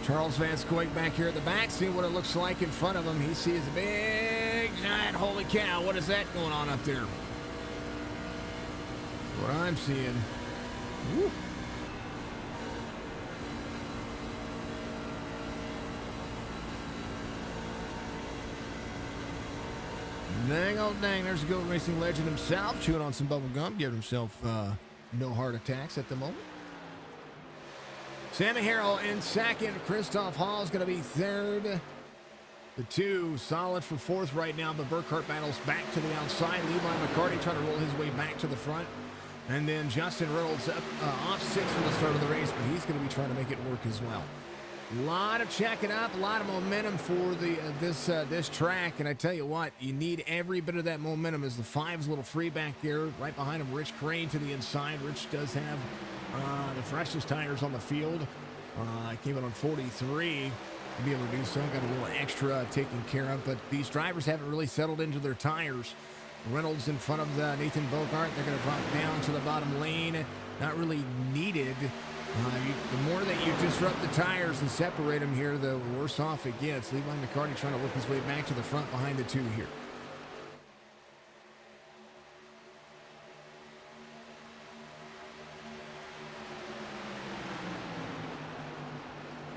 Charles Van Scoik back here at the back, seeing what it looks like in front of him. He sees a big, giant, holy cow, what is that going on up there? That's what I'm seeing. Woo. Dang, oh dang, there's a G.O.A.T racing legend himself, chewing on some bubble gum, giving himself no heart attacks at the moment. Sammy Harrell in second. Christoph Hall is going to be third. The 2 solid for 4th right now, but Burkhart battles back to the outside. Levi McCarty trying to roll his way back to the front. And then Justin Reynolds up, off 6 from the start of the race, but he's going to be trying to make it work as well. A lot of checking up, a lot of momentum for this track, and I tell you what, you need every bit of that momentum as the 5's a little free back there. Right behind him, Rich Crane to the inside. Rich does have the freshest tires on the field. Came in on 43 to be able to do so. Got a little extra taken care of, but these drivers haven't really settled into their tires. Reynolds in front of Nathan Bogart. They're going to drop down to the bottom lane. Not really needed. The more that you disrupt the tires and separate them here, the worse off it gets. Levi McCarty trying to work his way back to the front behind the 2 here.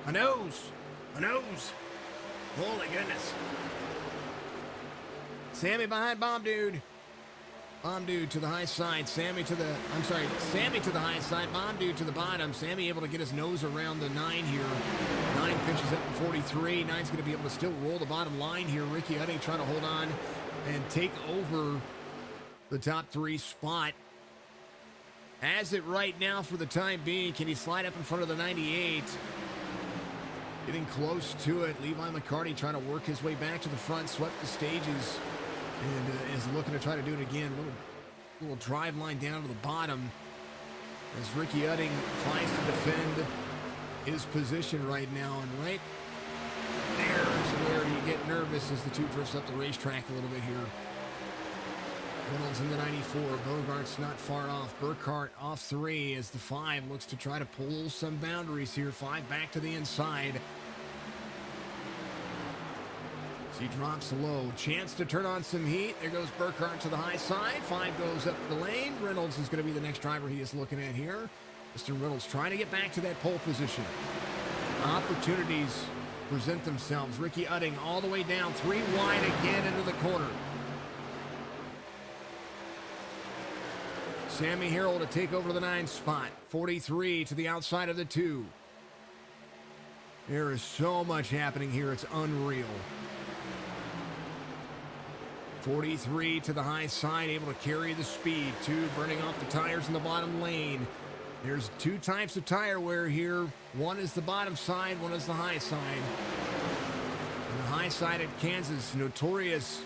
A nose. Holy goodness. Sammy behind Bomb Dude. Bomb Dude to the high side. Sammy to the high side. Bomb Dude to the bottom. Sammy able to get his nose around the 9 here. 9 pitches up to 43. 9's going to be able to still roll the bottom line here. Ricky Utting trying to hold on and take over the top 3 spot. As it right now for the time being, can he slide up in front of the 98? Getting close to it. Levi McCarty trying to work his way back to the front, swept the stages, and is looking to try to do it again. Little drive line down to the bottom as Ricky Utting tries to defend his position right now. And right There's where you get nervous as the two drifts up the racetrack a little bit here. Reynolds in the 94. Bogart's not far off. Burkhart off 3 as the 5 looks to try to pull some boundaries here. 5 back to the inside. As he drops low. Chance to turn on some heat. There goes Burkhart to the high side. 5 goes up the lane. Reynolds is going to be the next driver he is looking at here. Mr. Reynolds trying to get back to that pole position. Opportunities present themselves. Ricky Utting all the way down. 3 wide again into the corner. Sammy Harrell to take over the 9 spot. 43 to the outside of the 2. There is so much happening here. It's unreal. 43 to the high side, able to carry the speed. 2 burning off the tires in the bottom lane. There's 2 types of tire wear here. One is the bottom side, one is the high side. And the high side at Kansas, notorious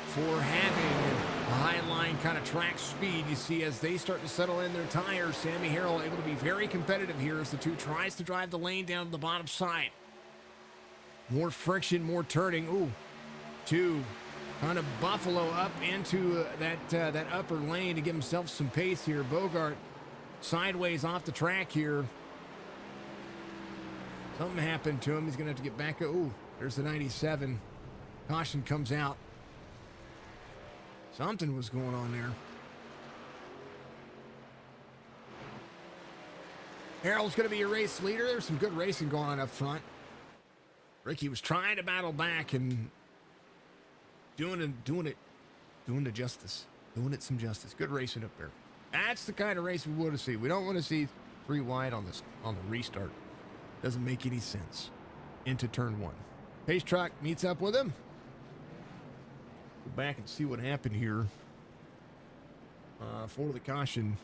for having a high line kind of track speed. You see as they start to settle in their tires, Sammy Harrell able to be very competitive here as the 2 tries to drive the lane down to the bottom side. More friction, more turning. Ooh, 2 kind of buffalo up into that upper lane to give himself some pace here. Bogart sideways off the track here. Something happened to him. He's going to have to get back. Ooh, there's the 97. Caution comes out. Something was going on there. Harrell's going to be your race leader. There's some good racing going on up front. Ricky was trying to battle back and doing it justice. Doing it some justice. Good racing up there. That's the kind of race we want to see. We don't want to see 3 wide on the restart. Doesn't make any sense. Into turn 1. Pace truck meets up with him. Go back and see what happened here. For the caution.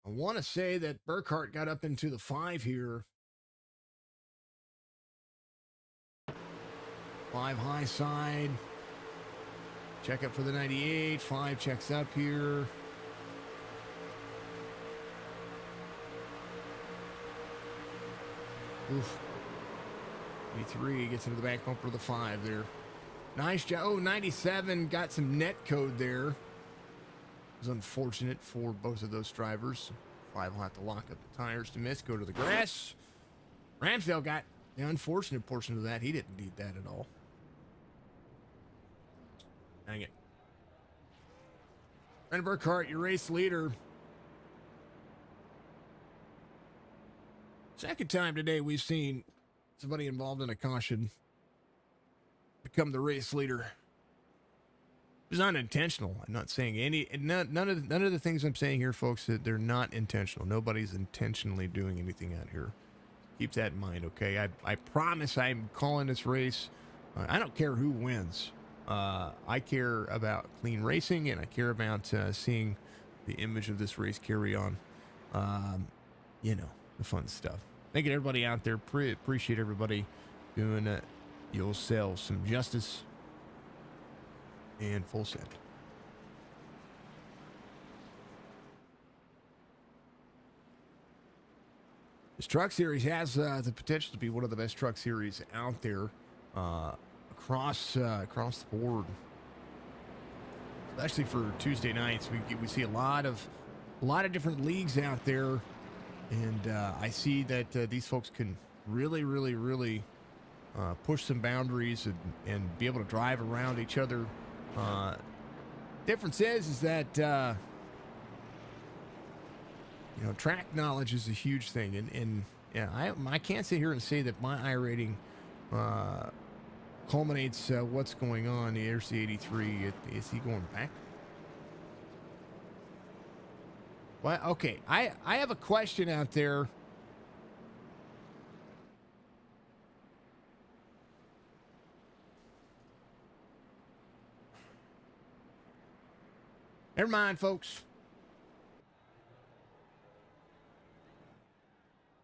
I want to say that Burkhart got up into the 5 here. 5 high side. Check up for the 98. 5 checks up here. Oof. 83 gets into the back bumper of the 5 there. Nice job. Oh, 97 got some net code there. It was unfortunate for both of those drivers. 5 will have to lock up the tires to miss, go to the grass. Ramsdale got the unfortunate portion of that. He didn't need that at all. Dang it. Brandon Burkhart, your race leader. Second time today we've seen somebody involved in a caution become the race leader. It was unintentional. I'm not saying none of the things I'm saying here, folks, that they're not intentional. Nobody's intentionally doing anything out here. Keep that in mind, okay? I promise I'm calling this race. I don't care who wins. I care about clean racing, and I care about seeing the image of this race carry on. You know, the fun stuff. Thank you to everybody out there. Appreciate everybody doing yourselves some justice. And full send. This truck series has the potential to be one of the best truck series out there across the board. Especially for Tuesday nights, we see a lot of different leagues out there, and I see that these folks can really push some boundaries and be able to drive around each other. Difference is that you know, track knowledge is a huge thing, and yeah, I can't sit here and say that my iRating culminates what's going on. There's the 83. Is he going back? Well, okay. I have a question out there. Never mind, folks.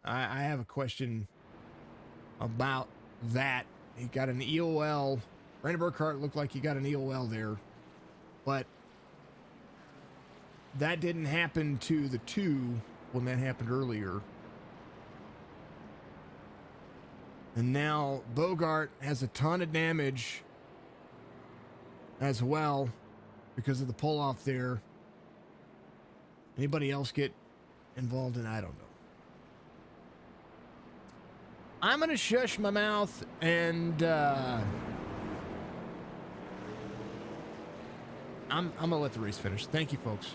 I have a question about that. He got an EOL. Brandon Burkhart looked like he got an EOL there. But that didn't happen to the 2 when that happened earlier. And now Bogart has a ton of damage as well because of the pull-off there. Anybody else get involved in? I don't know. I'm going to shush my mouth and I'm going to let the race finish. Thank you, folks.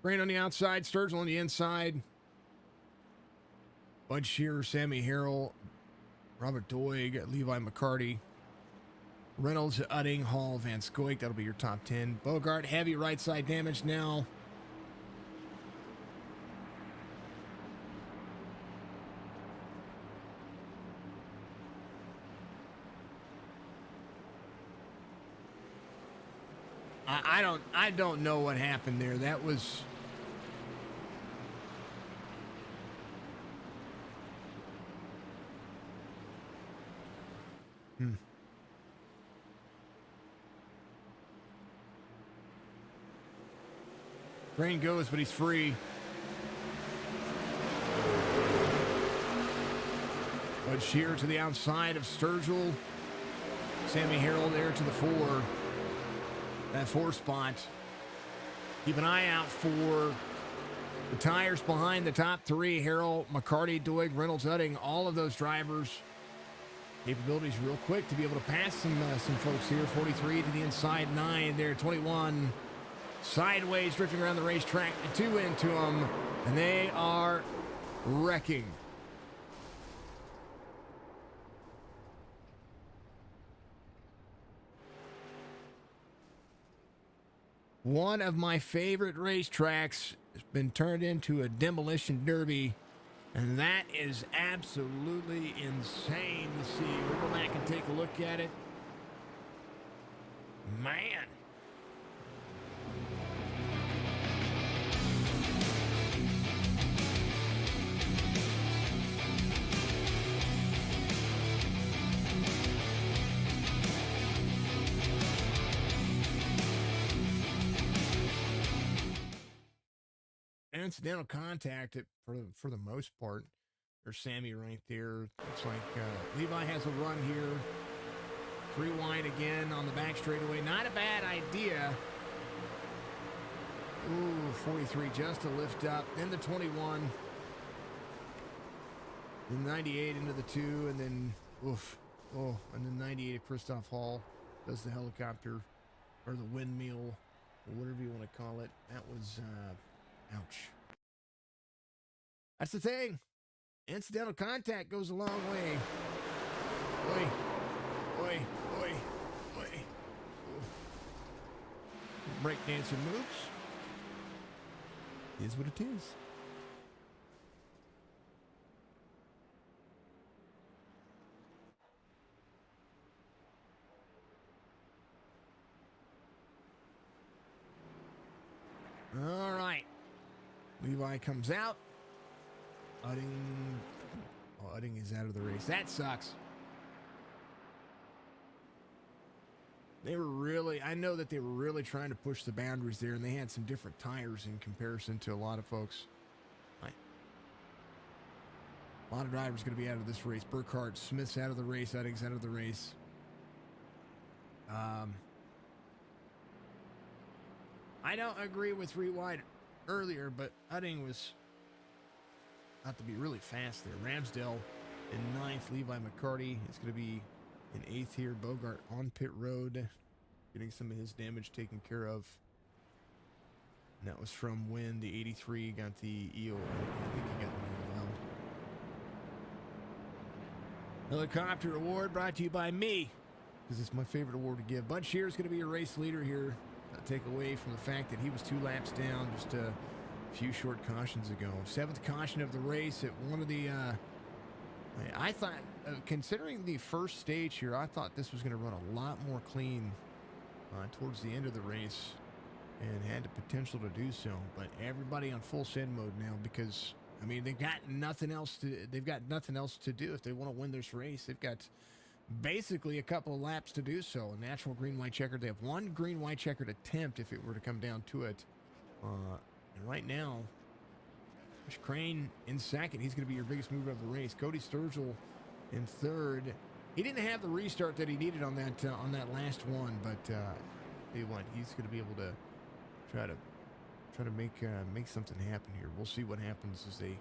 Rain on the outside, Sturgill on the inside. Bud Shearer, Sammy Harrell, Robert Doig, Levi McCarty, Reynolds, Udding, Hall, Van Scoik. That'll be your top 10. Bogart, heavy right side damage now. I don't know what happened there. That was... Rain goes, but he's free. Bud Shearer to the outside of Sturgill. Sammy Harrell there to the 4. That 4 spot. Keep an eye out for the tires behind the top 3. Harrell, McCarty, Doig, Reynolds, Udding. All of those drivers. Capabilities real quick to be able to pass some folks here. 43 to the inside, 9 there, 21. Sideways, drifting around the racetrack. 2 into them, and they are wrecking. One of my favorite racetracks has been turned into a demolition derby, and that is absolutely insane to see. We'll go back and take a look at it. Man. Incidental contact for the most part. There's Sammy right there. Looks like Levi has a run here. 3 wide again on the back straightaway. Not a bad idea. Ooh, 43 just to lift up. Then the 21. Then 98 into the 2, and then oof. Oh, and then 98 at Christoph Hall does the helicopter or the windmill or whatever you want to call it. That was ouch. That's the thing. Incidental contact goes a long way. Oi, oi, oi, oi. Breakdancer moves. Is what it is. All right. Levi comes out. Udding is out of the race. That sucks. I know that they were really trying to push the boundaries there, and they had some different tires in comparison to a lot of folks. A lot of drivers going to be out of this race. Burkhardt, Smith's out of the race. Udding's out of the race. I don't agree with 3 wide earlier, but Udding was out to be really fast there. Ramsdale in 9th. Levi McCarty is going to be in 8th here. Bogart on pit road, getting some of his damage taken care of. And that was from when the 83 got the EO. I think he got the round. Helicopter award brought to you by me, because it's my favorite award to give. Bud Shearer is going to be your race leader here. Not take away from the fact that he was 2 laps down, just a few short cautions ago. 7th caution of the race at one of the, I thought, considering the first stage here, I thought this was going to run a lot more clean towards the end of the race and had the potential to do so. But everybody on full send mode now because, I mean, they've got nothing else to do if they want to win this race. They've got basically a couple of laps to do so. A natural green-white checkered. They have one green-white checkered attempt if it were to come down to it. And right now, Rich Crane in second. He's going to be your biggest mover of the race. Cody Sturgill in third. He didn't have the restart that he needed on that last one, but tell you what, he's going to be able to try to make something happen here. We'll see what happens as they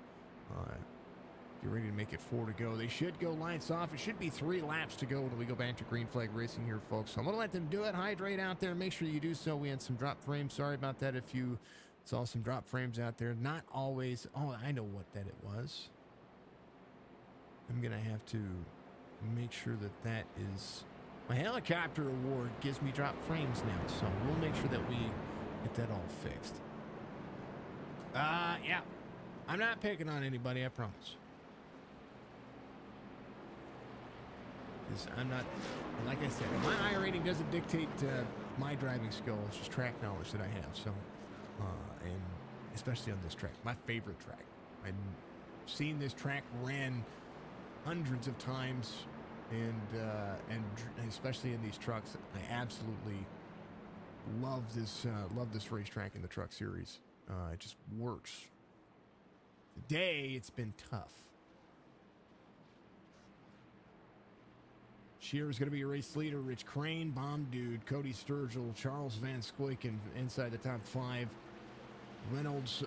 get ready to make it 4 to go. They should go lights off. It should be 3 laps to go when we go back to green flag racing here, folks. So I'm going to let them do it. Hydrate out there. Make sure you do so. We had some drop frames. Sorry about that if you saw some drop frames out there. Not always. Oh, I know what that it was. I'm going to have to make sure that is... My helicopter award gives me drop frames now. So we'll make sure that we get that all fixed. Yeah. I'm not picking on anybody, I promise. I'm not, like I said, my iRating doesn't dictate my driving skill. It's just track knowledge that I have. So, and especially on this track, my favorite track. I've seen this track ran hundreds of times, and especially in these trucks, I absolutely love this racetrack in the Truck Series. It just works. Today, it's been tough. Shearer's going to be your race leader. Rich Crane, Bomb Dude, Cody Sturgill, Charles Van Scoyken inside the top 5. Reynolds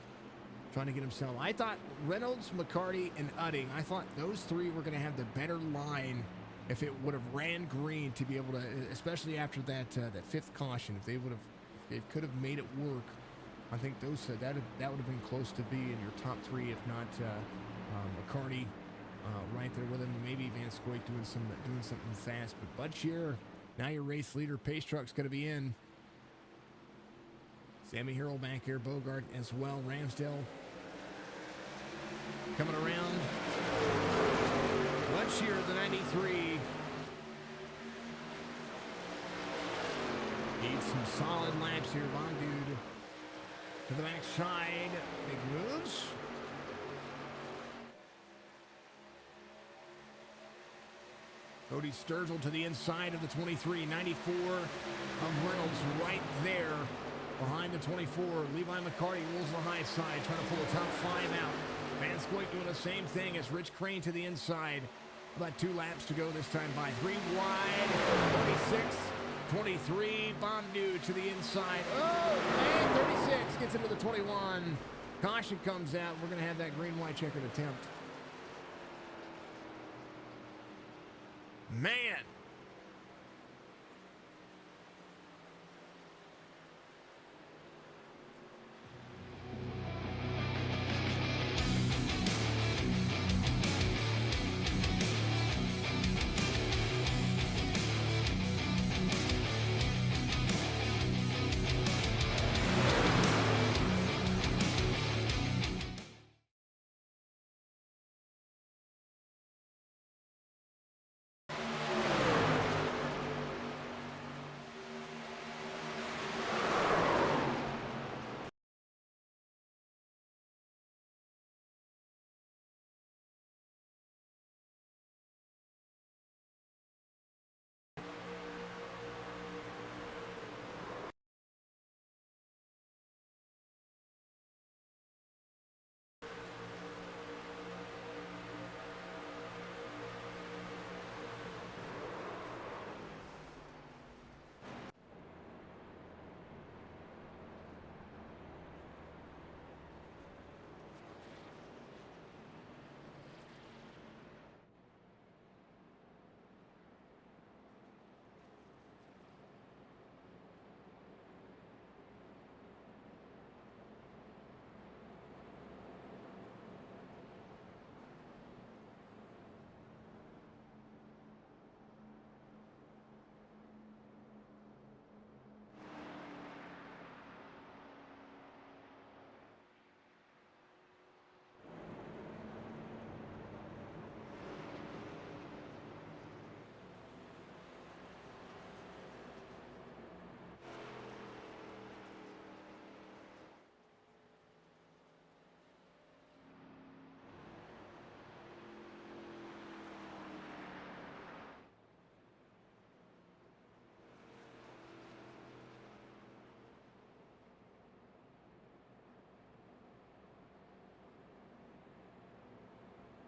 trying to get himself. I thought Reynolds, McCarty, and Udding, I thought those 3 were going to have the better line if it would have ran green to be able to, especially after that 5th caution. If they could have made it work, I think that would have been close to being your top 3, if not McCarty. Right there with him, maybe Van Scoyk doing something fast. But Bud Shearer, now your race leader. Pace truck's going to be in. Sammy Harrell back here, Bogart as well. Ramsdale coming around. Bud Shearer, the 93. Needs some solid laps here. Long Dude to the backside. Big moves. Cody Sturgill to the inside of the 23. 94 of Reynolds right there behind the 24. Levi McCarty rolls the high side, trying to pull the top 5 out. Van Scoyk doing the same thing as Rich Crane to the inside. About 2 laps to go this time by 3 wide. 26, 23. Bomb Dude to the inside. Oh, and 36 gets into the 21. Caution comes out. We're going to have that green-white checkered attempt. Man.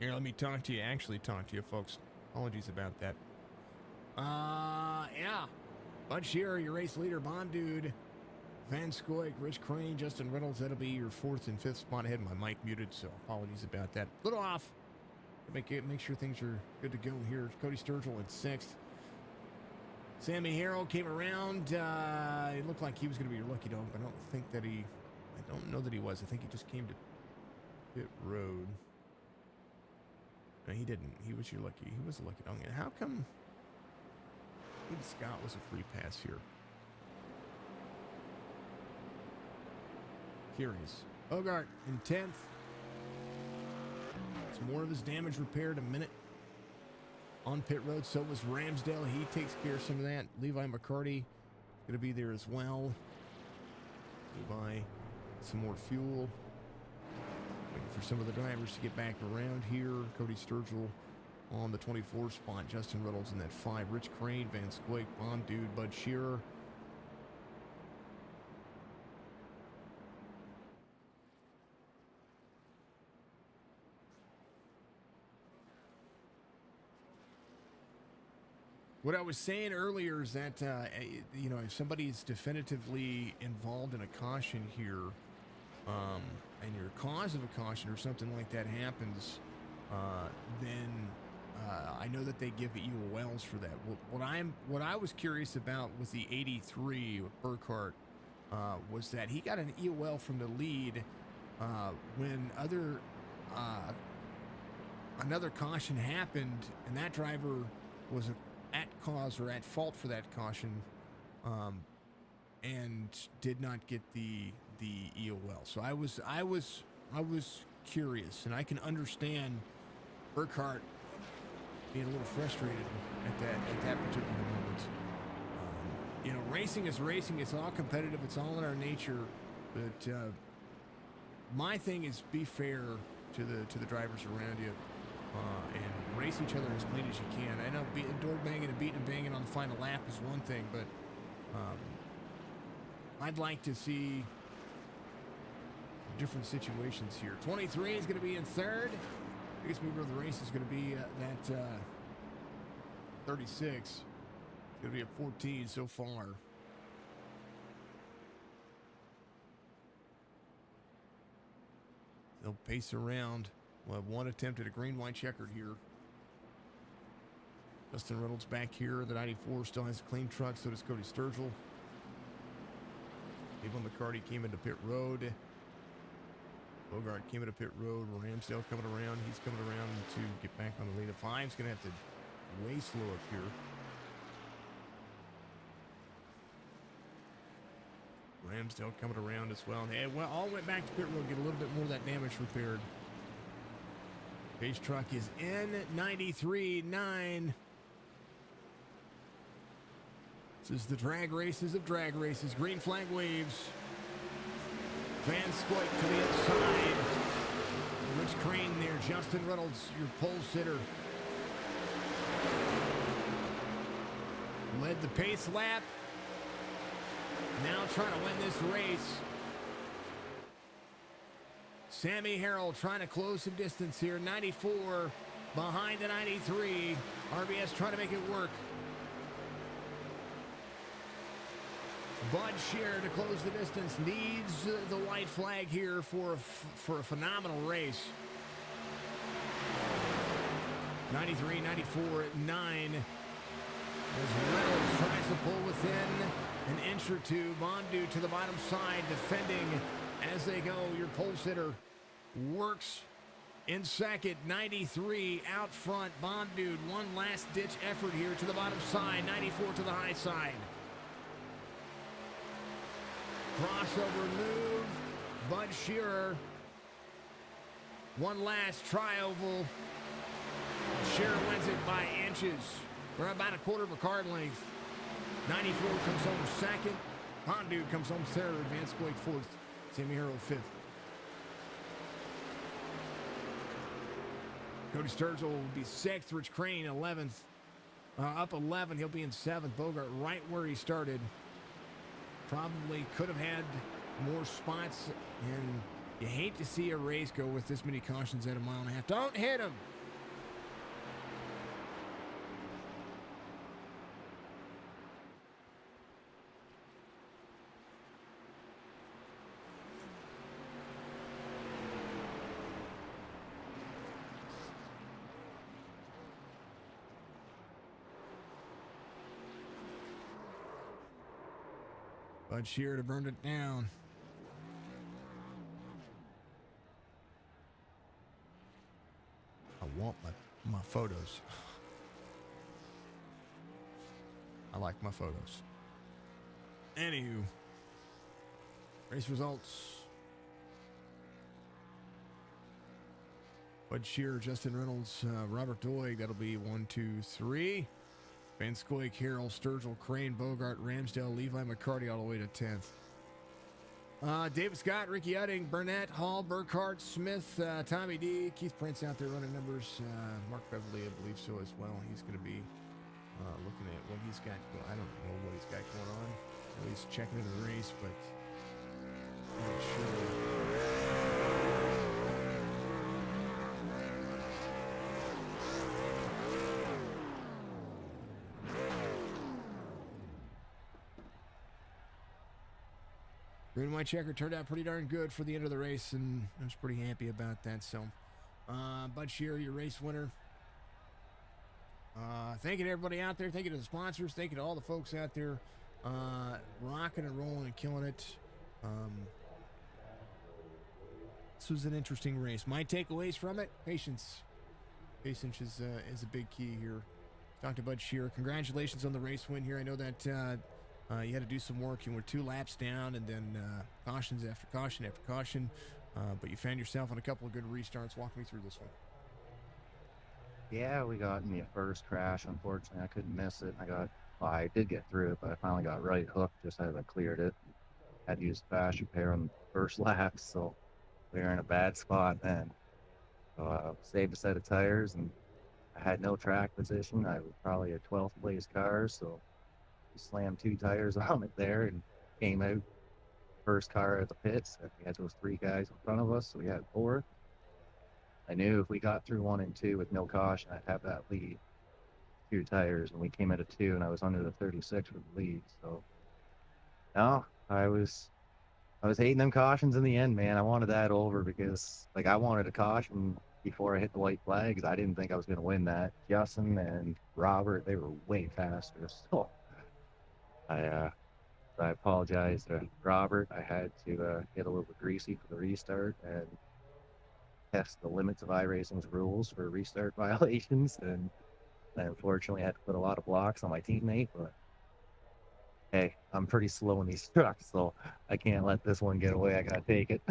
Here, let me actually talk to you, folks. Apologies about that. Yeah. Bud Shearer, your race leader, Bomb Dude, Van Scoik, Rich Crane, Justin Reynolds. That'll be your 4th and 5th spot. I had my mic muted, so apologies about that. Little off. Make sure things are good to go here. Cody Sturgill in 6th. Sammy Harrell came around. It looked like he was going to be your lucky dog, but I don't know that he was. I think he just came to pit road. No, he didn't. He was a lucky dog. How come Scott was a free pass here? Curious. Bogart in 10th. Some more of his damage repaired a minute on pit road. So was Ramsdale. He takes care of some of that. Levi McCarty going to be there as well. Levi, some more fuel. Waiting for some of the drivers to get back around here. Cody Sturgill on the 24 spot. Justin Reynolds in that 5. Rich Crane, Van Squake, Bomb Dude, Bud Shearer. What I was saying earlier is that, if somebody's definitively involved in a caution here, and your cause of a caution or something like that happens, then I know that they give EOLs for that. What I was curious about with the 83 with Burkhart was that he got an EOL from the lead when another caution happened, and that driver was at cause or at fault for that caution, and did not get the EOL. So I was curious, and I can understand Burkhart being a little frustrated at that particular moment. Racing is racing. It's all competitive. It's all in our nature. But my thing is be fair to the drivers around you, and race each other as clean as you can. I know door banging and beating and banging on the final lap is one thing, but I'd like to see different situations here. 23 is going to be in 3rd. Biggest mover of the race is going to be that 36. It's going to be at 14 so far. They'll pace around. We'll have one attempt at a green-white checkered here. Justin Reynolds back here. The 94 still has a clean truck, so does Cody Sturgill. Levi McCarty came into pit road. Bogart came into pit road. Ramsdale coming around. He's coming around to get back on the lead. 5's going to have to way slow up here. Ramsdale coming around as well. They all went back to pit road, get a little bit more of that damage repaired. Pace truck is in 93.9. This is the drag races of drag races. Green flag waves. Van Scoik to the inside. Rich Crane there. Justin Reynolds, your pole sitter. Led the pace lap. Now trying to win this race. Sammy Harrell trying to close some distance here. 94 behind the 93. RBS trying to make it work. Bud Shearer to close the distance needs the white flag here for a phenomenal race. 93, 94 at 9. As Reynolds tries to pull within an inch or two. Bondu to the bottom side, defending as they go. Your pole sitter works in second. 93 out front. Bondu, one last ditch effort here to the bottom side. 94 to the high side. Crossover move. Bud Shearer. One last tri-oval. Shearer wins it by inches. We're about a quarter of a car length. 94 comes home second. Hondu comes home third. Van Scoik fourth. Sammy Harrell fifth. Cody Sturgill will be sixth. Rich Crane 11th. Up 11. He'll be in seventh. Bogart right where he started. Probably could have had more spots, and you hate to see a race go with this many cautions at a mile and a half. Don't hit him. Bud Shear to burn it down. I want my photos. I like my photos. Anywho, race results. Bud Shear, Justin Reynolds, Robert Doig, that'll be 1, 2, 3. Van Scoy, Carroll, Sturgill, Crane, Bogart, Ramsdale, Levi McCarty all the way to 10th. David Scott, Ricky Utting, Burnett, Hall, Burkhart, Smith, Tommy D, Keith Prince out there running numbers. Mark Beverly, I believe so as well. He's going to be looking at what he's got. Well, I don't know what he's got going on. Well, he's checking into the race, but I'm not sure. Green and white checker turned out pretty darn good for the end of the race, and I was pretty happy about that. So, Bud Shear, your race winner. Thank you to everybody out there. Thank you to the sponsors. Thank you to all the folks out there rocking and rolling and killing it. This was an interesting race. My takeaways from it: patience. Patience is a big key here. Dr. Bud Shear, congratulations on the race win here. I know that you had to do some work. You were 2 laps down, and then cautions after caution after caution. But you found yourself on a couple of good restarts. Walk me through this one. Yeah, we got in the first crash. Unfortunately, I couldn't miss it. I did get through it, but I finally got right hooked just as I cleared it. Had to use fast repair on the first lap, so we were in a bad spot then. So saved a set of tires, and I had no track position. I was probably a 12th place car, so we slammed 2 tires on it there and came out first car at the pits. We had those 3 guys in front of us, so we had 4th. I knew if we got through 1 and 2 with no caution, I'd have that lead. 2 tires, and we came out of 2, and I was under the 36 for the lead. So, no, I was hating them cautions in the end, man. I wanted that over because, like, I wanted a caution before I hit the white flags. I didn't think I was going to win that. Justin and Robert, they were way faster. So, I apologize to Robert. I had to get a little bit greasy for the restart and test the limits of iRacing's rules for restart violations, and I unfortunately had to put a lot of blocks on my teammate, but hey, I'm pretty slow in these trucks, so I can't let this one get away. I gotta take it.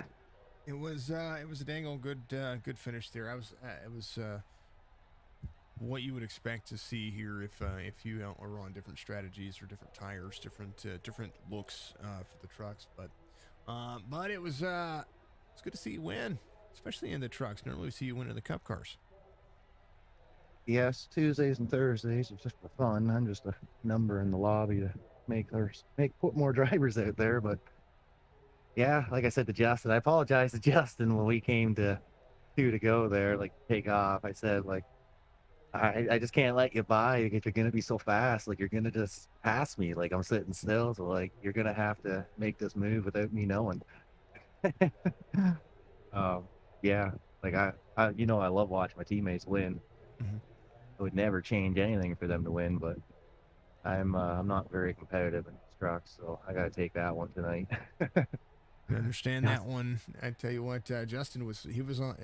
It was a dang old good finish there. It was what you would expect to see here if you were on different strategies or different tires, different looks for the trucks. But it was it's good to see you win, especially in the trucks. Normally we see you win in the Cup cars. Yes, Tuesdays and Thursdays are just for fun. I'm just a number in the lobby to put more drivers out there. But yeah, like I said to Justin, I apologize to Justin when we came to 2 to go there, like take off. I said, like, I just can't let you by if you're gonna be so fast. Like, you're gonna just pass me. Like, I'm sitting still, so like you're gonna have to make this move without me knowing. um, yeah, like I I love watching my teammates win. Mm-hmm. I would never change anything for them to win, but I'm not very competitive in these trucks, so I gotta take that one tonight. I understand that one. I tell you what, Justin was on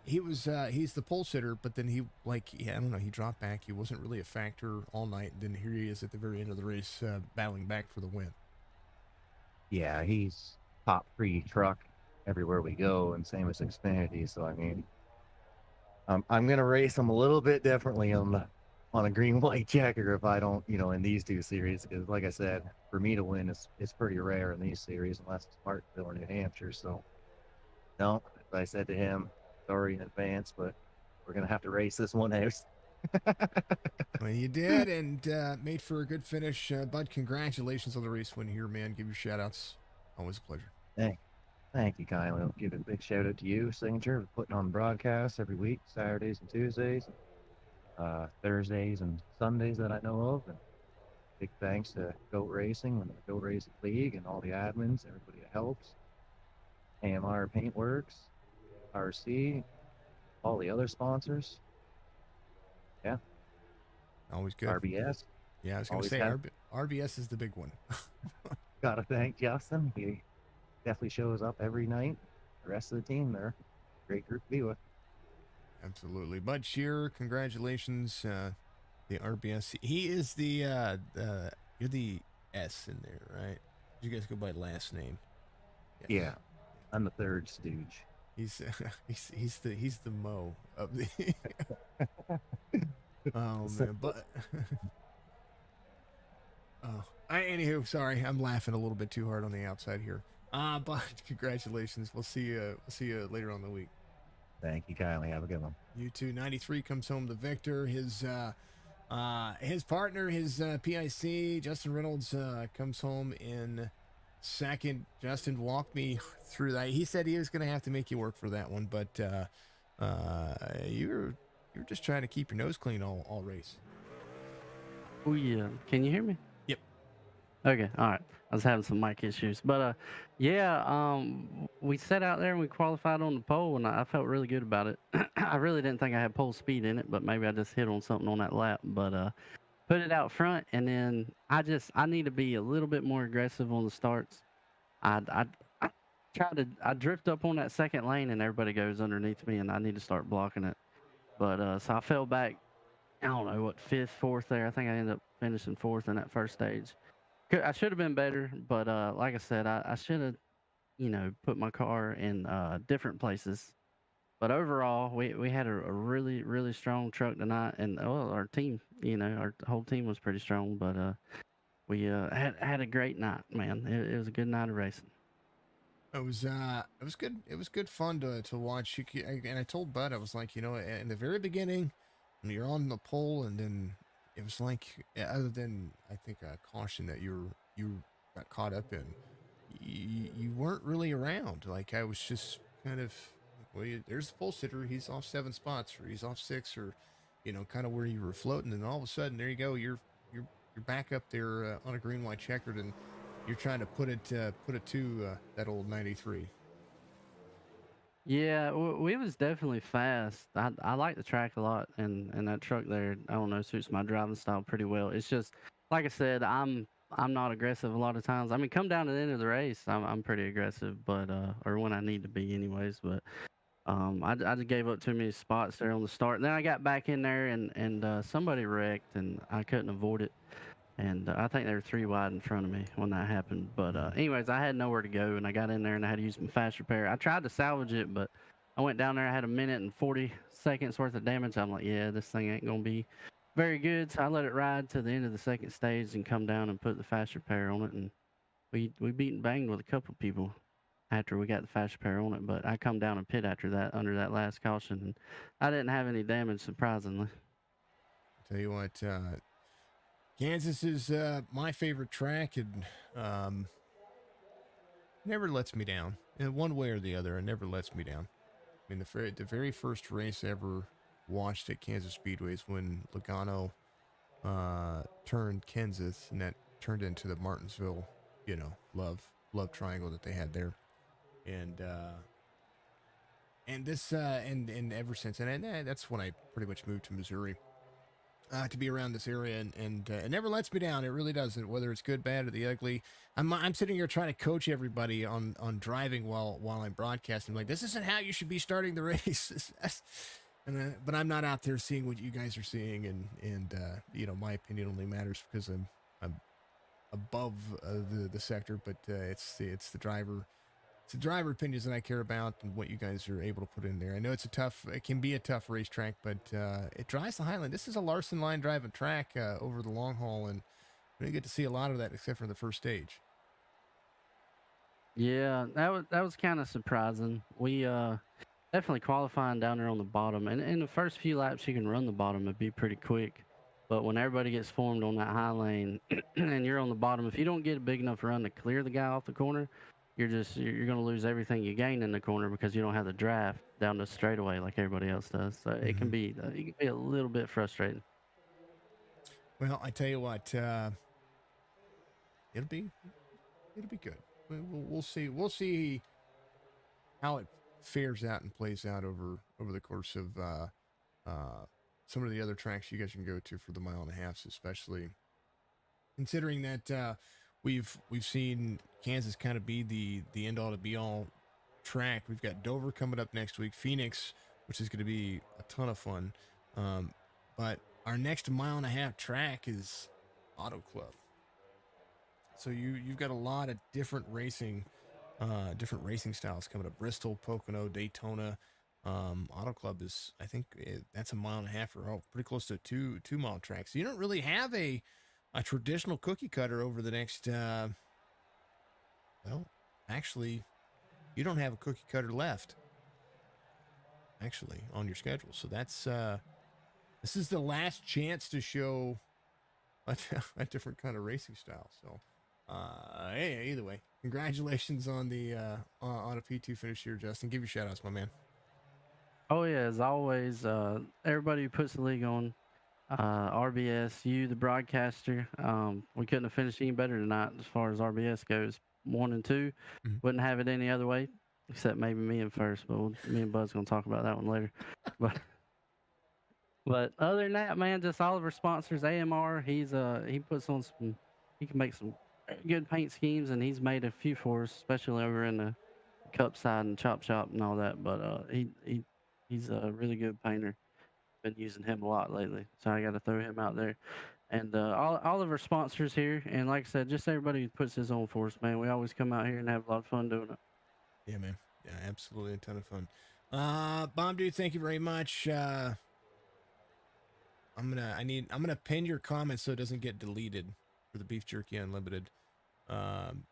he's the pole sitter, but then I don't know, he dropped back. He wasn't really a factor all night, and then here he is at the very end of the race, battling back for the win. Yeah, he's top 3 truck everywhere we go, and same as Xfinity. So I mean, I'm gonna race him a little bit differently on a green white checker if I don't, in these 2 series. Because like I said, for me to win, it's pretty rare in these series unless it's Martinsville or New Hampshire. So no, as I said to him, sorry in advance, but we're gonna have to race this one out. Well, you did, and made for a good finish. Bud, congratulations on the race win here, man. Give your shout outs. Always a pleasure. Thank you, Kyle. I'll give a big shout out to you, Signature, for putting on broadcasts every week, Saturdays and Tuesdays, Thursdays and Sundays that I know of. And big thanks to G.O.A.T Racing and the G.O.A.T Racing League and all the admins, everybody that helps. AMR Paintworks, RC, all the other sponsors. Yeah. Always good. RBS. Yeah, I was going to say RBS is the big one. Gotta thank Justin. He definitely shows up every night. The rest of the team, they're a great group to be with. Absolutely. Bud Shearer, congratulations. The RBS. He is you're the S in there, right? You guys go by last name. Yes. Yeah, I'm the third stooge. He's he's the Mo of the oh So, man, but oh, anywho, sorry, I'm laughing a little bit too hard on the outside here. But congratulations. We'll see you later on the week. thank you kindly. Have a good one. You too. 93 comes home the victor. His partner, his PIC, Justin Reynolds, comes home in second. Justin walked me through that. He said he was going to have to make you work for that one, but you were just trying to keep your nose clean all race. Oh yeah. Can you hear me? Yep. Okay. All right. I was having some mic issues, but yeah. We set out there and we qualified on the pole, and I felt really good about it. I really didn't think I had pole speed in it, but maybe I just hit on something on that lap. But put it out front, and then I need to be a little bit more aggressive on the starts. I I I drift up on that second lane, and everybody goes underneath me, and I need to start blocking it. But so I fell back. I don't know what, fifth, fourth there. I think I ended up finishing fourth in that first stage. I should have been better, but like I said, I should have, put my car in different places. But overall, we had a really, really strong truck tonight, and well, our team, our whole team was pretty strong. But we had a great night, man. It was a good night of racing. It was good. It was good fun to watch. And I told Bud, I was like, in the very beginning, when you're on the pole, and then it was like, other than I think a caution that you got caught up in, you weren't really around. Like I was just kind of, well, there's the pole sitter. He's off 7 spots, or he's off 6, or kind of where you were floating, and all of a sudden, there you go. You're back up there on a green white checkered, and you're trying to put it to that old 93. Yeah, we was definitely fast. I like the track a lot, and that truck there, I don't know, suits my driving style pretty well. It's just like I said, I'm not aggressive a lot of times. I mean, come down to the end of the race, I'm pretty aggressive, but or when I need to be, anyways. But I just gave up too many spots there on the start. And then I got back in there, and somebody wrecked, and I couldn't avoid it. And I think they were 3 wide in front of me when that happened. But anyways, I had nowhere to go, and I got in there and I had to use my fast repair. I tried to salvage it, but I went down there. I had a minute and 40 seconds worth of damage. I'm like, yeah, this thing ain't gonna be very good. So I let it ride to the end of the second stage and come down and put the fast repair on it. And we beat and banged with a couple of people after we got the fast repair on it. But I come down and pit after that under that last caution, and I didn't have any damage, surprisingly. Tell you what, Kansas is my favorite track, and never lets me down in one way or the other. It never lets me down. I mean, the very first race I ever watched at Kansas Speedway is when Logano turned Kansas, and that turned into the Martinsville, love triangle that they had there, and this and ever since, and that's when I pretty much moved to Missouri. To be around this area, and it never lets me down. It really doesn't. Whether it's good, bad, or the ugly, I'm sitting here trying to coach everybody on driving while I'm broadcasting. Like, this isn't how you should be starting the race. But I'm not out there seeing what you guys are seeing, and my opinion only matters because I'm above the sector. But it's the driver. It's the driver opinions that I care about, and what you guys are able to put in there. I know it can be a tough racetrack, but it drives the Highland. This is a Larson line driving track over the long haul, and we didn't get to see a lot of that except for the first stage. Yeah, that was kind of surprising. We definitely qualifying down there on the bottom, and in the first few laps you can run the bottom and be pretty quick. But when everybody gets formed on that high lane, and you're on the bottom, if you don't get a big enough run to clear the guy off the corner, you're going to lose everything you gain in the corner because you don't have the draft down the straightaway like everybody else does. So Mm-hmm. it can be a little bit frustrating. Well, I tell you what, it'll be it'll be good. We'll see. We'll see how it fares out and plays out over the course of uh, some of the other tracks you guys can go to for the mile and a half, especially considering that we've seen Kansas kind of be the end all to be all track. We've got Dover coming up next week, Phoenix, which is going to be a ton of fun. But our next mile and a half track is Auto Club. So you've got a lot of different racing styles coming up. Bristol, Pocono, Daytona. Auto Club is, I think that's a mile and a half or pretty close to a 2 mile track. So you don't really have a traditional cookie cutter over the next. Well, actually, you don't have a cookie cutter left. Actually, on your schedule. So that's this is the last chance to show a different kind of racing style. So, hey, either way, congratulations on the on a P2 finish here, Justin. Give your shout outs, my man. Oh yeah, as always, everybody who puts the league on, RBS, you, the broadcaster. We couldn't have finished any better tonight as far as RBS goes. 1 and 2, Mhm. wouldn't have it any other way, except maybe me in first. But me and Bud's gonna talk about that one later. But other than that, man, just all of our sponsors. AMR, he puts on some. He can make some good paint schemes, and he's made a few for us, especially over in the cup side and chop shop and all that. But he's a really good painter. Been using him a lot lately, so I got to throw him out there. And all of our sponsors here, and like I said, just everybody who puts his on for us, man. We always come out here and have a lot of fun doing it. Yeah, man. Yeah, absolutely a ton of fun. Bomb dude, thank you very much. I'm gonna pin your comment so it doesn't get deleted for the beef jerky unlimited. Um,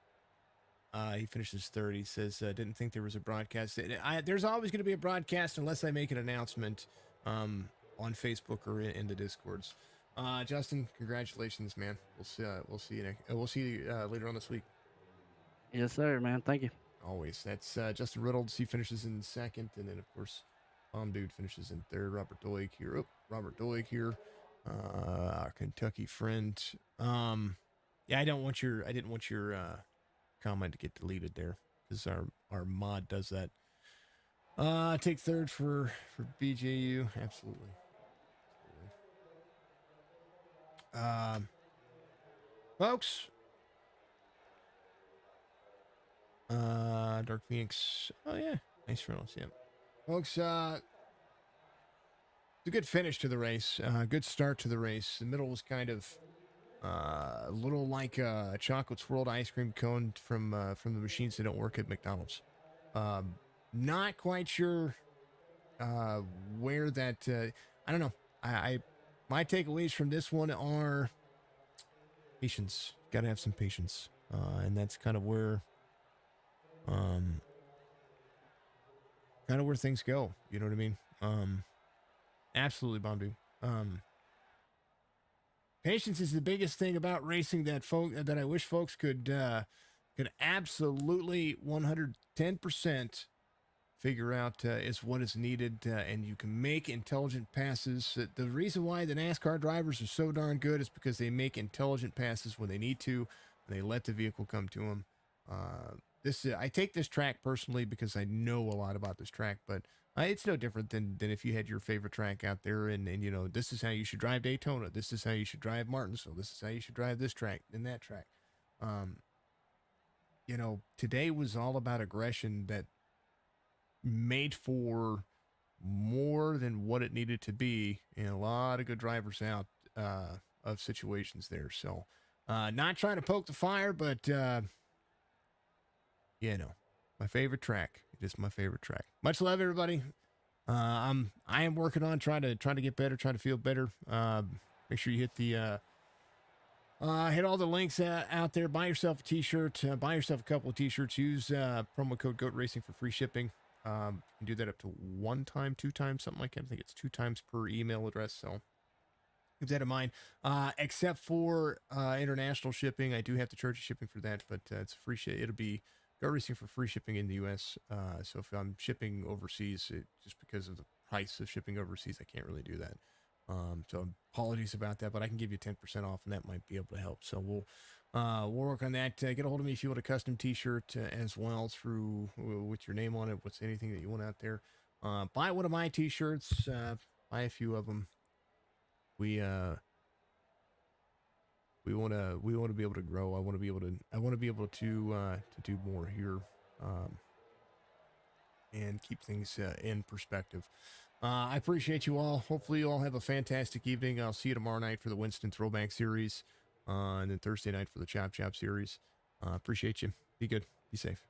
he finishes third. He says, didn't think there was a broadcast. There's always going to be a broadcast unless I make an announcement on Facebook or in the Discords. Justin, congratulations, man. We'll see you we'll see you later on this week. Yes, sir, man. Thank you. Always. That's Justin Reynolds. He finishes in second, and then of course, Dude finishes in third. Robert Doig here. Robert Doig here. Our Kentucky friend. Yeah, I didn't want your comment to get deleted there because our mod does that. Take third for BJU. Absolutely. Folks. Dark Phoenix. Oh yeah, nice Reynolds. Yeah, folks. It's a good finish to the race. Good start to the race. The middle was kind of a little like a chocolate swirled ice cream cone from the machines that don't work at McDonald's. Not quite sure where that. I don't know. I my takeaways from this one are patience. Got to have some patience, and that's kind of where things go. You know what I mean? Absolutely, Bombu. Patience is the biggest thing about racing that I wish folks could absolutely 110% figure out is what is needed, and you can make intelligent passes. The reason why the NASCAR drivers are so darn good is because they make intelligent passes when they need to, and they let the vehicle come to them. I take this track personally because I know a lot about this track, but it's no different than if you had your favorite track out there, and you know, this is how you should drive Daytona, this is how you should drive Martinsville, this is how you should drive this track and that track. You know, today was all about aggression that made for more than what it needed to be, and a lot of good drivers out of situations there. So, not trying to poke the fire, but you know, my favorite track. It is my favorite track. Much love, everybody. I am working on trying to get better, trying to feel better. Make sure you hit the hit all the links out there. Buy yourself a t-shirt. Buy yourself a couple of t-shirts. Use promo code GOAT Racing for free shipping. You can do that up to 1 time, 2 times, something like that. I think it's 2 times per email address. So keep that in mind. Except for international shipping, I do have to charge you shipping for that, but it's free ship. It'll be GOAT Racing for free shipping in the U.S. So if I'm shipping overseas, just because of the price of shipping overseas, I can't really do that. So apologies about that, but I can give you 10% off, and that might be able to help. So we'll work on that. Get a hold of me if you want a custom T-shirt as well, through with your name on it. What's anything that you want out there? Buy one of my T-shirts. Buy a few of them. We we want to be able to grow. I want to be able to do more here, and keep things in perspective. I appreciate you all. Hopefully you all have a fantastic evening. I'll see you tomorrow night for the Winston Throwback Series, and then Thursday night for the Chop Chop Series. Appreciate you. Be good. Be safe.